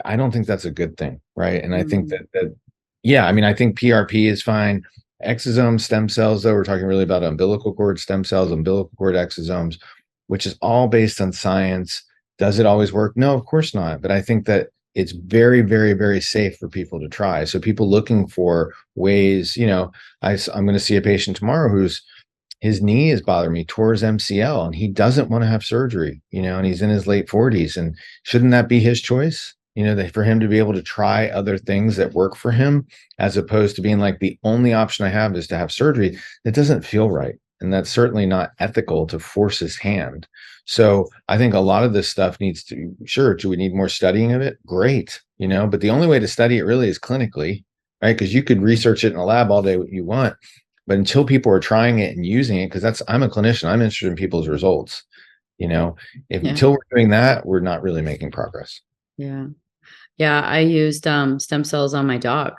I don't think that's a good thing, right? And I think that yeah, I mean, I think PRP is fine. Exosome stem cells, though, we're talking really about umbilical cord stem cells, umbilical cord exosomes, which is all based on science. Does it always work? No, of course not. But I think that it's very, very, very safe for people to try. So people looking for ways, I'm going to see a patient tomorrow his knee is bothering me, tore his MCL, and he doesn't want to have surgery, and he's in his late 40s. And shouldn't that be his choice? For him to be able to try other things that work for him, as opposed to being like, the only option I have is to have surgery. It doesn't feel right. And that's certainly not ethical to force his hand. So I think a lot of this stuff needs to, sure, do we need more studying of it? Great, but the only way to study it really is clinically, right? Because you could research it in a lab all day what you want, but until people are trying it and using it, because I'm a clinician, I'm interested in people's results, until we're doing that, we're not really making progress. Yeah. Yeah, I used stem cells on my dog.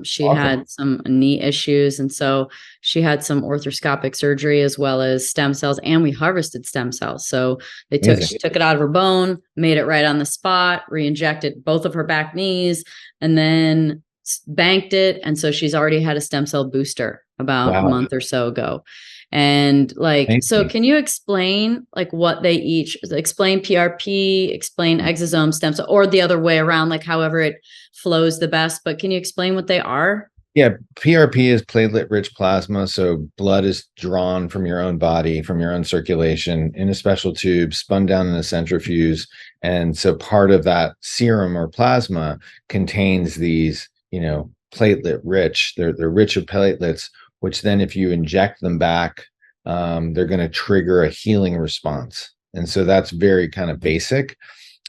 She had some knee issues, and so she had some arthroscopic surgery as well as stem cells, and we harvested stem cells. So she took it out of her bone, made it right on the spot, re-injected both of her back knees, and then banked it. And so she's already had a stem cell booster about a month or so ago. And can you explain like what they explain PRP, explain exosome stem cell, or the other way around, like however it flows the best, but can you explain what they are? Yeah. PRP is platelet rich plasma. So blood is drawn from your own body, from your own circulation in a special tube, spun down in a centrifuge. And so part of that serum or plasma contains these, platelet rich, they're rich of platelets, which then if you inject them back, they're going to trigger a healing response. And so that's very kind of basic.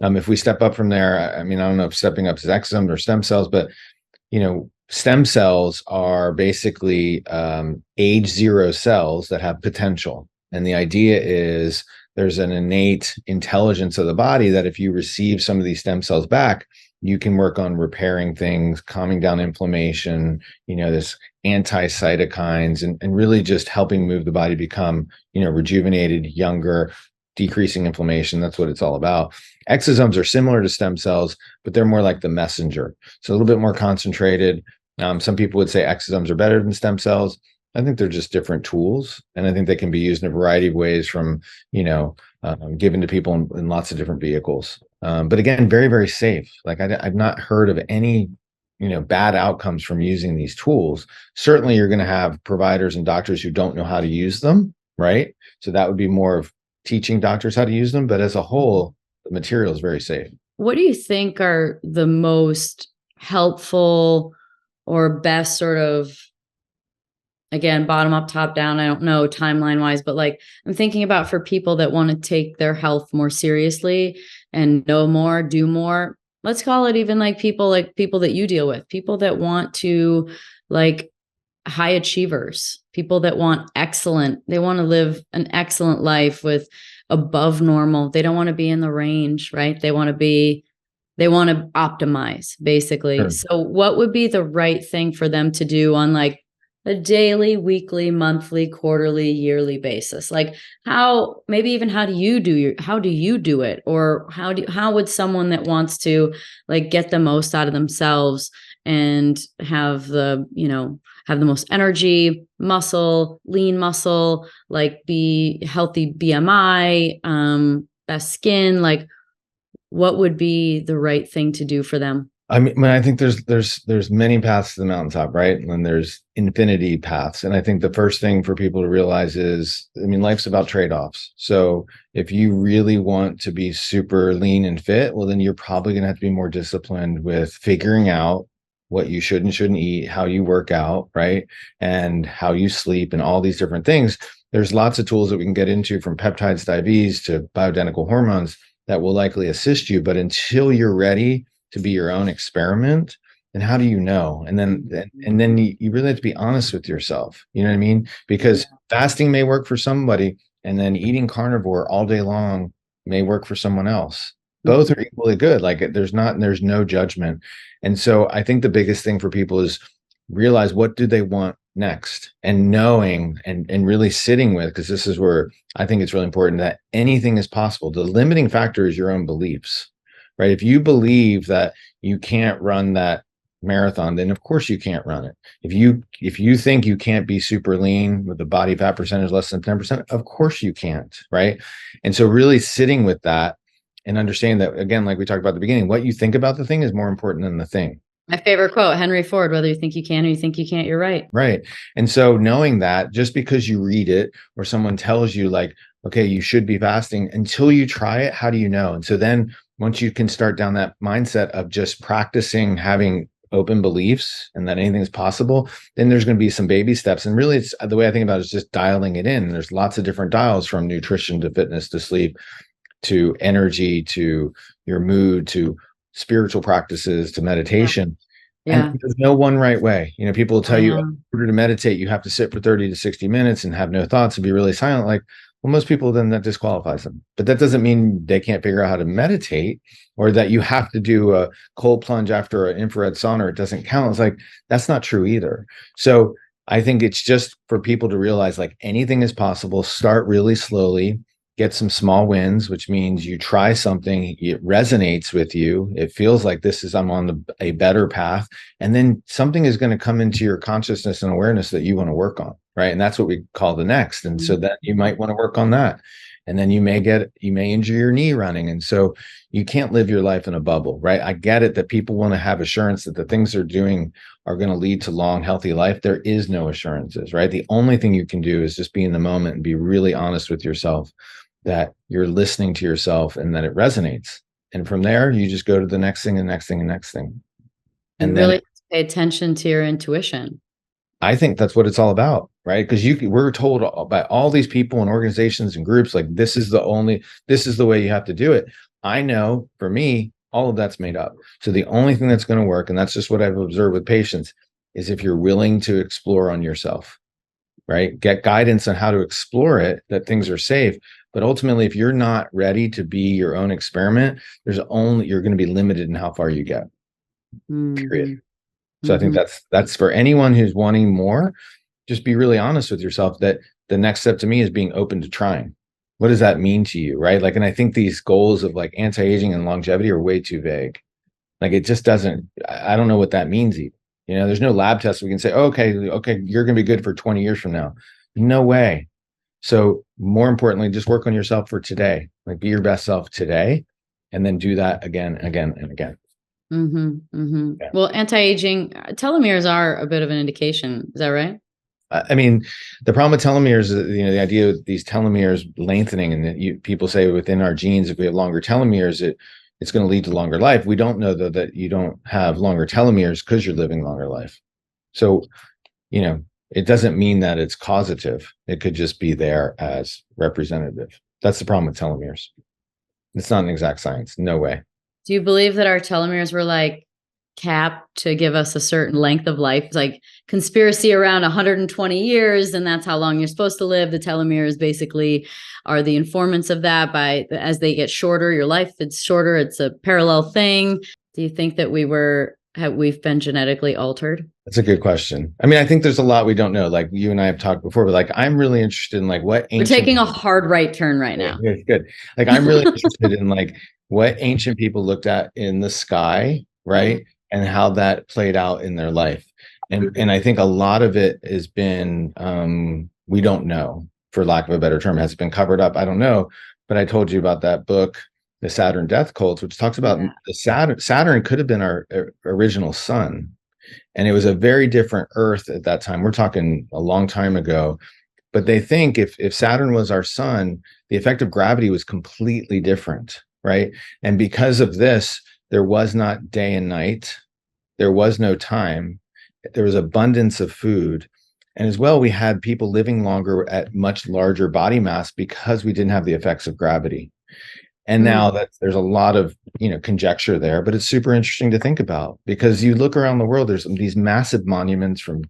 If we step up from there, I mean, I don't know if stepping up is exosomes or stem cells, but, stem cells are basically age 0 cells that have potential. And the idea is there's an innate intelligence of the body that if you receive some of these stem cells back, you can work on repairing things, calming down inflammation, this anti-cytokines, and really just helping move the body become, rejuvenated, younger, decreasing inflammation. That's what it's all about. Exosomes are similar to stem cells, but they're more like the messenger. So a little bit more concentrated. Some people would say exosomes are better than stem cells. I think they're just different tools, and I think they can be used in a variety of ways, from given to people in lots of different vehicles. But again, very, very safe. Like I've not heard of any bad outcomes from using these tools. Certainly, you're going to have providers and doctors who don't know how to use them, right? So that would be more of teaching doctors how to use them. But as a whole, the material is very safe. What do you think are the most helpful or best sort of, again, bottom up, top down, I don't know timeline wise, but like I'm thinking about for people that want to take their health more seriously and know more, do more. Let's call it even like people that you deal with, people that want to, like, high achievers, people that want excellent, they want to live an excellent life with above normal. They don't want to be in the range, right? They want to optimize, basically. Sure. So what would be the right thing for them to do on like a daily, weekly, monthly, quarterly, yearly basis? Like how do you do it? Or how would someone that wants to like get the most out of themselves and have the most energy, muscle, lean muscle, like be healthy BMI, best skin, like what would be the right thing to do for them? I mean, I think there's many paths to the mountaintop, right? And then there's infinity paths. And I think the first thing for people to realize is, life's about trade-offs. So if you really want to be super lean and fit, well, then you're probably going to have to be more disciplined with figuring out what you should and shouldn't eat, how you work out, right? And how you sleep and all these different things. There's lots of tools that we can get into, from peptides to IVs to bioidentical hormones, that will likely assist you. But until you're ready to be your own experiment, and how do you know? And then you really have to be honest with yourself. You know what I mean? Because fasting may work for somebody, and then eating carnivore all day long may work for someone else. Both are equally good. Like there's no judgment. And so I think the biggest thing for people is realize, what do they want next, and knowing and really sitting with, because this is where I think it's really important, that anything is possible. The limiting factor is your own beliefs. Right? If you believe that you can't run that marathon, then of course you can't run it. If you think you can't be super lean with a body fat percentage less than 10%, of course you can't, right? And so really sitting with that and understanding that, again, like we talked about at the beginning, what you think about the thing is more important than the thing. My favorite quote, Henry Ford, whether you think you can or you think you can't, you're right. Right. And so knowing that, just because you read it or someone tells you like, okay, you should be fasting, until you try it, how do you know? And so then once you can start down that mindset of just practicing having open beliefs and that anything is possible, then there's going to be some baby steps. And really, it's the way I think about it is just dialing it in. There's lots of different dials, from nutrition to fitness to sleep to energy to your mood to spiritual practices to meditation. Yeah. And there's no one right way. People will tell you, in order to meditate, you have to sit for 30 to 60 minutes and have no thoughts and be really silent. Like, well, most people, then that disqualifies them. But that doesn't mean they can't figure out how to meditate, or that you have to do a cold plunge after an infrared sauna. It doesn't count. It's like, that's not true either. So I think it's just for people to realize, like, anything is possible. Start really slowly, get some small wins, which means you try something, it resonates with you. It feels like I'm on a better path. And then something is going to come into your consciousness and awareness that you want to work on. Right. And that's what we call the next. And so that you might want to work on that. And then you may injure your knee running. And so you can't live your life in a bubble. Right. I get it that people want to have assurance that the things they're doing are going to lead to long, healthy life. There is no assurances. Right. The only thing you can do is just be in the moment and be really honest with yourself, that you're listening to yourself and that it resonates. And from there, you just go to the next thing and next thing and next thing. And really pay attention to your intuition. I think that's what it's all about, right? Because we're told by all these people and organizations and groups, like, this is the way you have to do it. I know for me, all of that's made up. So the only thing that's going to work, and that's just what I've observed with patients, is if you're willing to explore on yourself. right? Get guidance on how to explore it, that things are safe. But ultimately, if you're not ready to be your own experiment, you're going to be limited in how far you get, period. So I think that's for anyone who's wanting more, just be really honest with yourself that the next step to me is being open to trying. What does that mean to you, right? Like, and I think these goals of like anti-aging and longevity are way too vague. Like, it just doesn't, I don't know what that means even. There's no lab test we can say, okay, you're going to be good for 20 years from now. No way. So more importantly, just work on yourself for today. Like, be your best self today, and then do that again, again, and again. Yeah. Well, anti-aging telomeres are a bit of an indication. Is that right? I mean, the problem with telomeres is, the idea of these telomeres lengthening, and that people say within our genes, if we have longer telomeres, it's going to lead to longer life. We don't know, though, that you don't have longer telomeres because you're living longer life. So, it doesn't mean that it's causative. It could just be there as representative. That's the problem with telomeres. It's not an exact science. No way. Do you believe that our telomeres were like capped to give us a certain length of life? It's like conspiracy around 120 years, and that's how long you're supposed to live. The telomeres basically are the informants of that. As they get shorter, your life is shorter. It's a parallel thing. Do you think that we've been genetically altered? That's a good question. I mean, I think there's a lot we don't know. Like, you and I have talked before, but like, I'm really interested in like what We're taking a hard right turn right now. Yeah, good. Like, I'm really interested in like what ancient people looked at in the sky, right? And how that played out in their life. And I think a lot of it has been, we don't know, for lack of a better term. Has it been covered up? I don't know. But I told you about that book, The Saturn Death Cults, which talks about the Saturn could have been our original sun. And it was a very different Earth at that time. We're talking a long time ago. But they think if Saturn was our sun, the effect of gravity was completely different, right? And because of this, there was not day and night. There was no time. There was abundance of food. And as well, we had people living longer at much larger body mass because we didn't have the effects of gravity. And now that there's a lot of, conjecture there, but it's super interesting to think about, because you look around the world, there's these massive monuments from,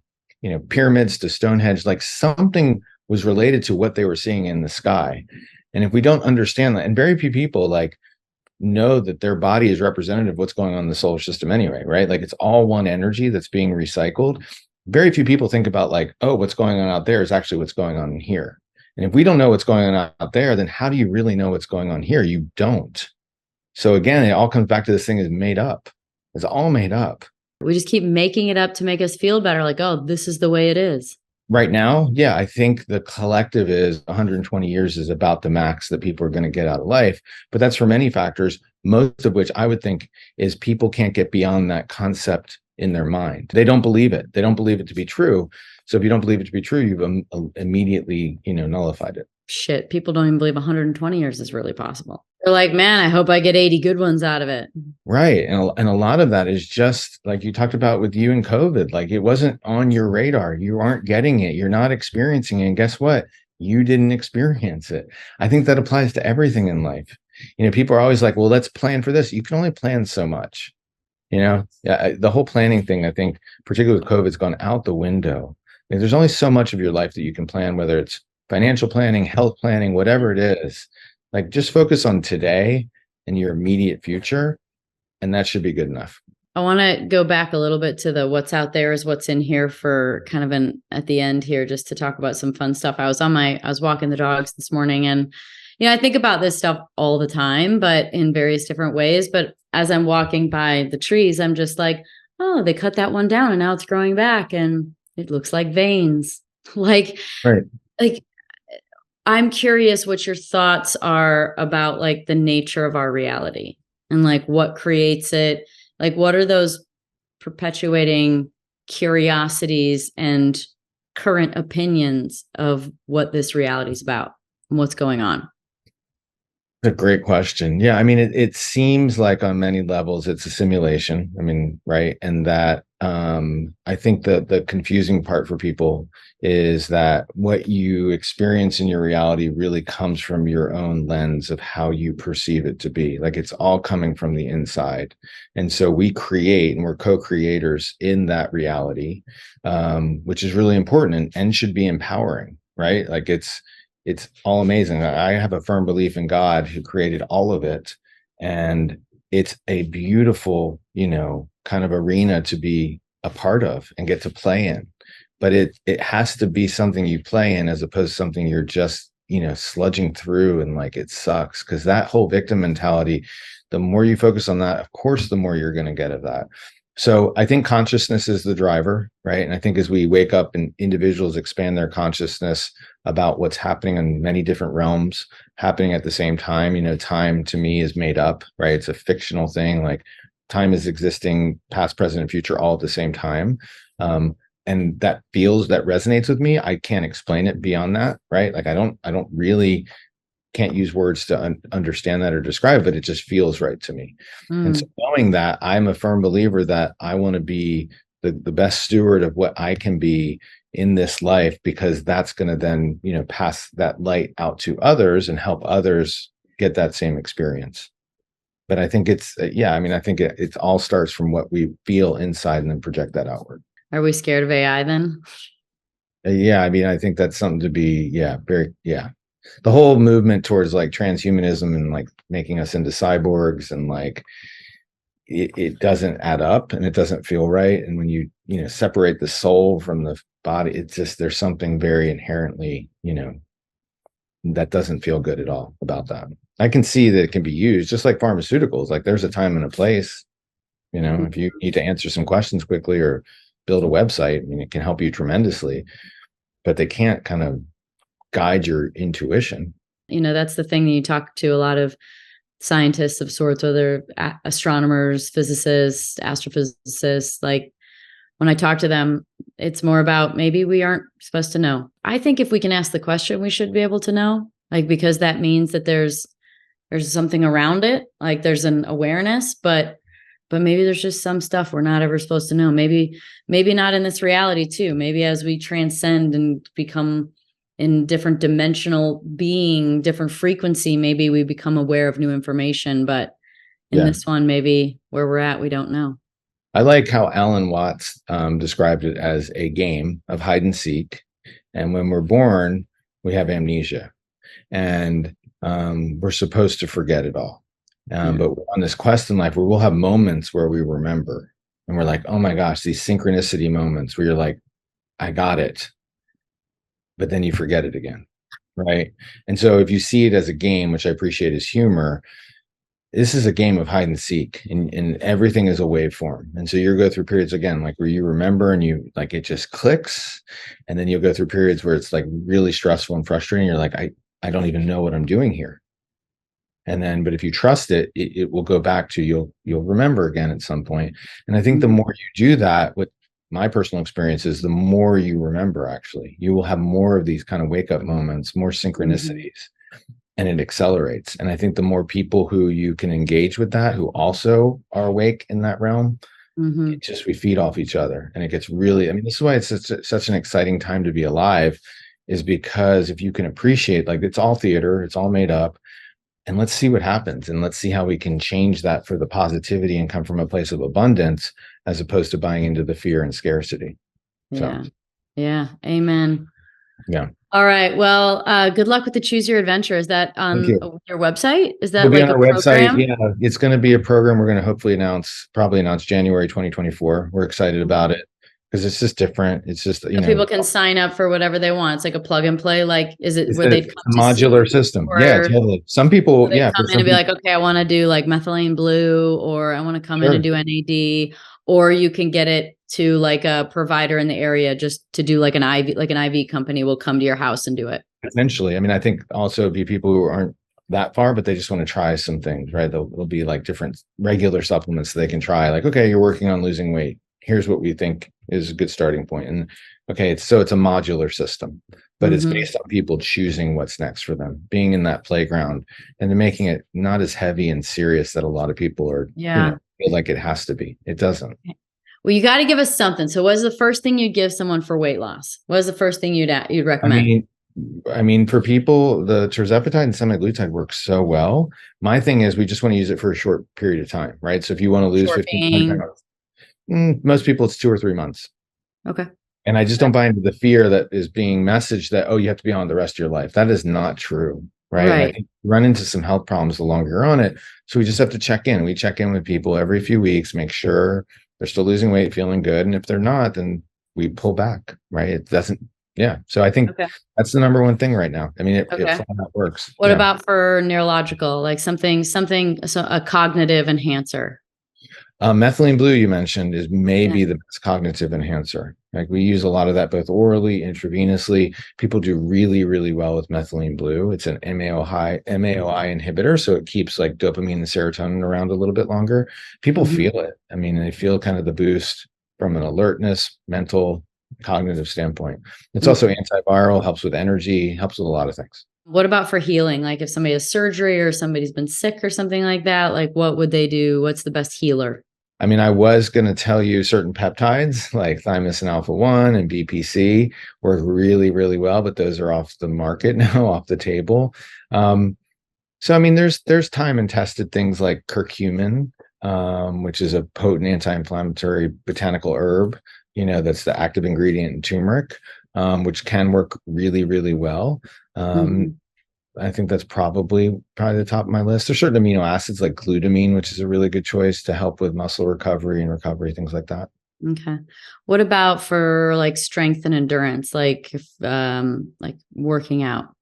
pyramids to Stonehenge, like something was related to what they were seeing in the sky. And if we don't understand that, and very few people like know that their body is representative of what's going on in the solar system anyway, right? Like, it's all one energy that's being recycled. Very few people think about like, oh, what's going on out there is actually what's going on in here. And if we don't know what's going on out there, then how do you really know what's going on here? You don't. So again, it all comes back to this thing is made up. It's all made up. We just keep making it up to make us feel better. Like, oh, this is the way it is. Right now, yeah, I think the collective is 120 years is about the max that people are going to get out of life. But that's for many factors, most of which I would think is people can't get beyond that concept in their mind. They don't believe it. They don't believe it to be true. So if you don't believe it to be true, you've immediately, nullified it. Shit, people don't even believe 120 years is really possible. They're like, man, I hope I get 80 good ones out of it. Right. And a lot of that is just like you talked about with you and COVID. Like, it wasn't on your radar. You aren't getting it. You're not experiencing it. And guess what? You didn't experience it. I think that applies to everything in life. People are always like, well, let's plan for this. You can only plan so much. The whole planning thing, I think, particularly with COVID, has gone out the window. There's only so much of your life that you can plan, whether it's financial planning, health planning, whatever it is. Like, just focus on today and your immediate future, and that should be good enough. I want to go back a little bit to the what's out there is what's in here for kind of at the end here, just to talk about some fun stuff. I was walking the dogs this morning, and I think about this stuff all the time, but in various different ways. But as I'm walking by the trees, I'm just like, oh, they cut that one down and now it's growing back and it looks like veins. Like, right. Like, I'm curious what your thoughts are about like the nature of our reality and like what creates it. Like, what are those perpetuating curiosities and current opinions of what this reality is about and what's going on? That's a great question. Yeah, I mean, it seems like on many levels it's a simulation. I mean, right? And that I think the confusing part for people is that what you experience in your reality really comes from your own lens of how you perceive it to be. Like it's all coming from the inside. And so we create and we're co-creators in that reality, which is really important and should be empowering, right? Like it's all amazing. I have a firm belief in God who created all of it. And it's a beautiful, kind of arena to be a part of and get to play in. But it has to be something you play in as opposed to something you're just, sludging through and like it sucks. Because that whole victim mentality, the more you focus on that, of course, the more you're going to get of that. So I think consciousness is the driver, right? And I think as we wake up and individuals expand their consciousness about what's happening in many different realms happening at the same time, time to me is made up, right? It's a fictional thing. Like time is existing, past, present, and future all at the same time. And that resonates with me. I can't explain it beyond that, right? Like I don't really can't use words to understand that or describe, but it just feels right to me. And so knowing that, I'm a firm believer that I want to be the best steward of what I can be in this life, because that's going to then, pass that light out to others and help others get that same experience. But I think it's, I think it all starts from what we feel inside and then project that outward. Are we scared of AI then? I think that's something to be, the whole movement towards like transhumanism and like making us into cyborgs and like it doesn't add up and it doesn't feel right. And when you separate the soul from the body, it's just, there's something very inherently, that doesn't feel good at all about that. I can see that it can be used just like pharmaceuticals. Like there's a time and a place, if you need to answer some questions quickly or build a website, it can help you tremendously, but they can't kind of guide your intuition. That's the thing that you talk to a lot of scientists of sorts, whether astronomers, physicists, astrophysicists. Like when I talk to them, it's more about maybe we aren't supposed to know. I think if we can ask the question, we should be able to know, like, because that means that there's something around it, like there's an awareness, but maybe there's just some stuff we're not ever supposed to know. Maybe not in this reality too. Maybe as we transcend and become in different dimensional being, different frequency, maybe we become aware of new information. But in this one, maybe where we're at, we don't know. I like how Alan Watts described it as a game of hide and seek. And when we're born, we have amnesia. And we're supposed to forget it all. But we're on this quest in life where we'll have moments where we remember. And we're like, oh my gosh, these synchronicity moments where you're like, I got it. But then you forget it again, right? And so if you see it as a game, which I appreciate as humor, this is a game of hide and seek, and everything is a waveform. And so you'll go through periods again, like where you remember and you like it just clicks, and then you'll go through periods where it's like really stressful and frustrating. You're like, I don't even know what I'm doing here. And then, but if you trust it, it will go back to you'll remember again at some point. And I think the more you do that, with my personal experience is the more you remember, actually, you will have more of these kind of wake up moments, more synchronicities, and it accelerates. And I think the more people who you can engage with that, who also are awake in that realm, it just, we feed off each other. And it gets really, this is why it's such an exciting time to be alive, is because if you can appreciate, like, it's all theater, it's all made up. And let's see what happens. And let's see how we can change that for the positivity and come from a place of abundance, as opposed to buying into the fear and scarcity. Yeah. So. Yeah. Amen. Yeah. All right. Well, good luck with the Choose Your Adventure. Is that on your website? Is that like on our website? Yeah, it's going to be a program we're going to hopefully probably announce January 2024. We're excited about it because it's just different. It's just, people can sign up for whatever they want. It's like a plug and play. Like, is it where they come a modular system? Yeah, totally. Some people, come in and be like, okay, I want to do like methylene blue, or I want to come in and do NAD, or you can get it to like a provider in the area just to do like an IV company will come to your house and do it. Eventually. I think also be people who aren't that far, but they just want to try some things, right? There'll be like different regular supplements they can try. Like, okay, you're working on losing weight. Here's what we think is a good starting point. And okay, it's a modular system. but it's based on people choosing what's next for them, being in that playground, and then making it not as heavy and serious that a lot of people are, feel like it has to be. It doesn't. Well, you got to give us something. So what is the first thing you'd give someone for weight loss? What is the first thing you'd recommend? I mean, for people, the tirzepatide and semaglutide work so well. My thing is we just want to use it for a short period of time, right? So if you want to lose 15 pounds, most people it's 2 or 3 months. Okay. And I just don't buy into the fear that is being messaged that, oh, you have to be on the rest of your life. That is not true. Right. And I think you run into some health problems the longer you're on it. So we just have to check in. We check in with people every few weeks, make sure they're still losing weight, feeling good. And if they're not, then we pull back. Right. It doesn't. Yeah. So I think that's the number one thing right now. I mean, it flat out works. What about for neurological, like something, so a cognitive enhancer? Methylene blue you mentioned is maybe the best cognitive enhancer. Like we use a lot of that both orally, intravenously. People do really, really well with methylene blue. It's an MAOI inhibitor, so it keeps like dopamine and serotonin around a little bit longer. People feel it. I mean, they feel kind of the boost from an alertness, mental, cognitive standpoint. It's also antiviral, helps with energy, helps with a lot of things. What about for healing? Like if somebody has surgery or somebody's been sick or something like that, like what would they do? What's the best healer? I mean, I was going to tell you certain peptides like thymosin alpha-1 and BPC work really, really well, but those are off the market now, off the table. So, I mean, there's time and tested things like curcumin, which is a potent anti-inflammatory botanical herb, that's the active ingredient in turmeric, which can work really, really well. I think that's probably the top of my list. There's certain amino acids like glutamine, which is a really good choice to help with muscle recovery, things like that. Okay. What about for like strength and endurance, like like working out?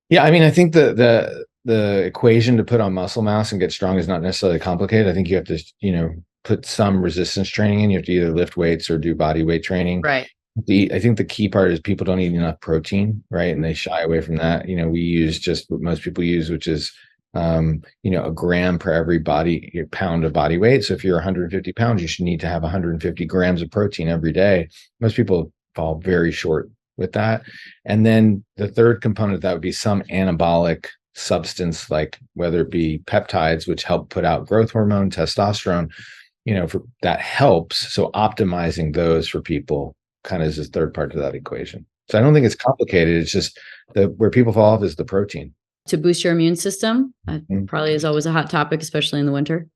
Yeah, I mean, I think the equation to put on muscle mass and get strong is not necessarily complicated. I think you have to, put some resistance training in. You have to either lift weights or do body weight training. Right. I think the key part is people don't eat enough protein, right? And they shy away from that. We use just what most people use, which is, a gram per every pound of body weight. So if you're 150 pounds, you should need to have 150 grams of protein every day. Most people fall very short with that. And then the third component of that would be some anabolic substance, like whether it be peptides, which help put out growth hormone, testosterone, that helps. So optimizing those for people kind of is the third part to that equation. So I don't think it's complicated. It's just where people fall off is the protein. To boost your immune system, that probably is always a hot topic, especially in the winter.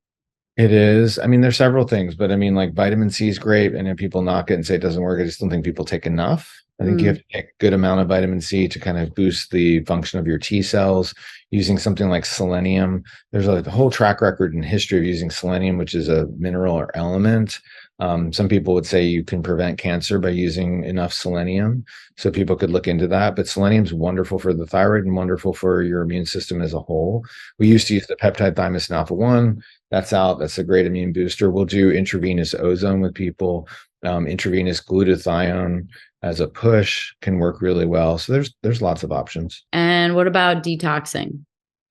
It is. I mean, there's several things, but I mean, like vitamin C is great. And if people knock it and say it doesn't work, I just don't think people take enough. I think you have to take a good amount of vitamin C to kind of boost the function of your T cells using something like selenium. There's a whole track record and history of using selenium, which is a mineral or element. Some people would say you can prevent cancer by using enough selenium. So people could look into that. But selenium is wonderful for the thyroid and wonderful for your immune system as a whole. We used to use the peptide thymosin alpha-1. That's out. That's a great immune booster. We'll do intravenous ozone with people. Intravenous glutathione as a push can work really well. So there's lots of options. And what about detoxing?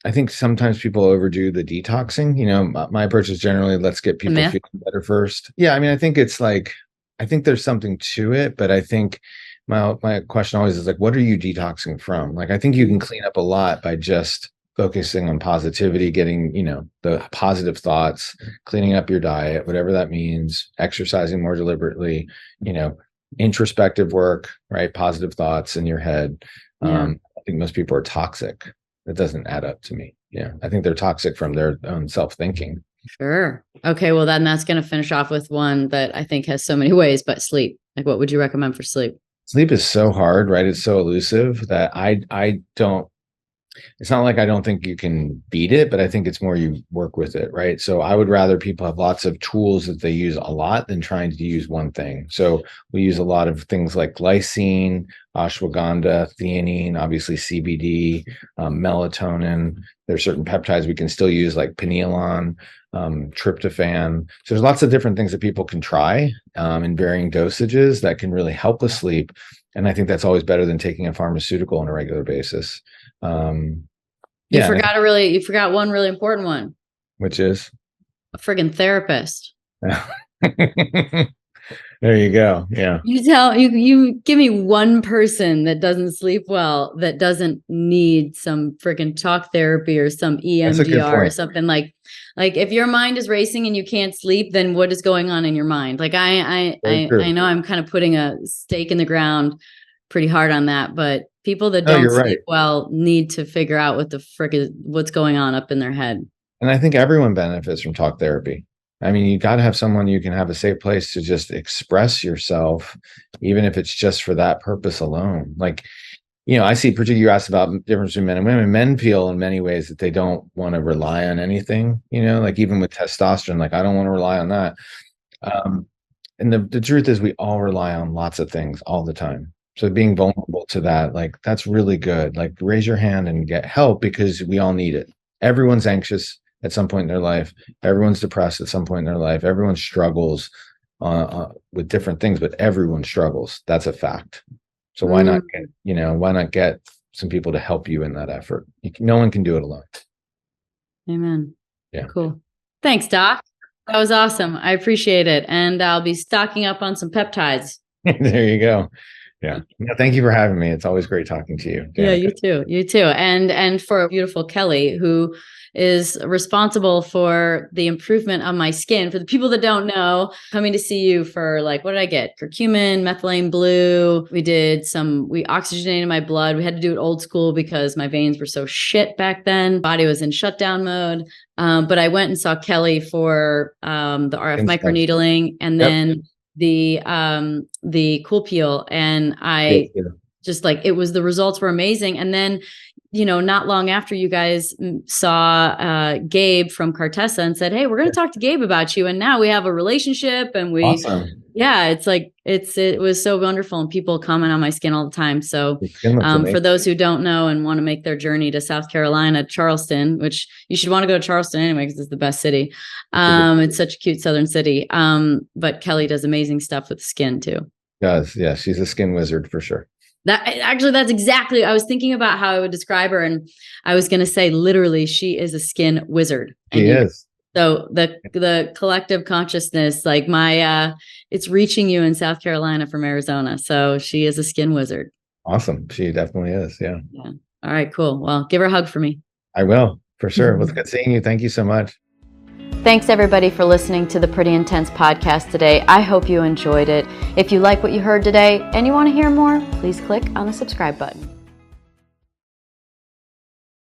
I think sometimes people overdo the detoxing. My approach is generally let's get people feeling better first. Yeah, I mean, I think there's something to it, but I think my question always is like, what are you detoxing from? Like, I think you can clean up a lot by just focusing on positivity, getting, the positive thoughts, cleaning up your diet, whatever that means, exercising more deliberately, introspective work, right? Positive thoughts in your head. I think most people are toxic. That doesn't add up to me. Yeah. I think they're toxic from their own self-thinking. Sure. Okay. Well, then that's going to finish off with one that I think has so many ways, but sleep. Like, what would you recommend for sleep? Sleep is so hard, right? It's so elusive that I don't, it's not like I don't think you can beat it, but I think it's more you work with it, right? So I would rather people have lots of tools that they use a lot than trying to use one thing. So we use a lot of things like glycine, ashwagandha, theanine, obviously CBD, melatonin. There's certain peptides we can still use like pineolon, tryptophan. So there's lots of different things that people can try in varying dosages that can really help with sleep. And I think that's always better than taking a pharmaceutical on a regular basis. You forgot one really important one, which is a friggin' therapist. There you go. Yeah. You give me one person that doesn't sleep well, that doesn't need some freaking talk therapy or some That's a good EMDR or point. something like if your mind is racing and you can't sleep, then what is going on in your mind? Like I know I'm kind of putting a stake in the ground pretty hard on that, but people that No, don't you're sleep right. well need to figure out what the frick is, what's going on up in their head. And I think everyone benefits from talk therapy. I mean, you got to have someone you can have a safe place to just express yourself, even if it's just for that purpose alone. Like, I see, particularly you asked about the difference between men and women. Men feel in many ways that they don't want to rely on anything, like even with testosterone, like I don't want to rely on that. And the truth is we all rely on lots of things all the time. So being vulnerable to that, like that's really good. Like raise your hand and get help because we all need it. Everyone's anxious at some point in their life. Everyone's depressed at some point in their life. Everyone struggles with different things, but everyone struggles. That's a fact. So why not get some people to help you in that effort? No one can do it alone. Amen. Yeah. Cool. Thanks, Doc. That was awesome. I appreciate it. And I'll be stocking up on some peptides. There you go. Yeah. Thank you for having me. It's always great talking to you, Danica. Yeah, you too. You too. And for beautiful Keli, who is responsible for the improvement of my skin. For the people that don't know, coming to see you for what did I get? Curcumin, methylene blue. We oxygenated my blood. We had to do it old school because my veins were so shit back then. Body was in shutdown mode. But I went and saw Keli for the RF microneedling and then the cool peel. And I just it was, the results were amazing. And then, not long after you guys saw Gabe from Cartessa and said, hey, we're going to talk to Gabe about you. And now we have a relationship and awesome. Yeah, it was so wonderful. And people comment on my skin all the time. So for those who don't know and want to make their journey to South Carolina, Charleston, which you should want to go to Charleston anyway, because it's the best city. It's such a cute Southern city. But Keli does amazing stuff with the skin too. Does. Yeah. She's a skin wizard for sure. That's exactly, I was thinking about how I would describe her, and I was going to say, literally, she is a skin wizard. She is. So the collective consciousness, it's reaching you in South Carolina from Arizona. So she is a skin wizard. Awesome. She definitely is. Yeah. Yeah. All right, cool. Well, give her a hug for me. I will, for sure. Well, it's good seeing you. Thank you so much. Thanks everybody for listening to the Pretty Intense podcast today. I hope you enjoyed it. If you like what you heard today and you want to hear more, please click on the subscribe button.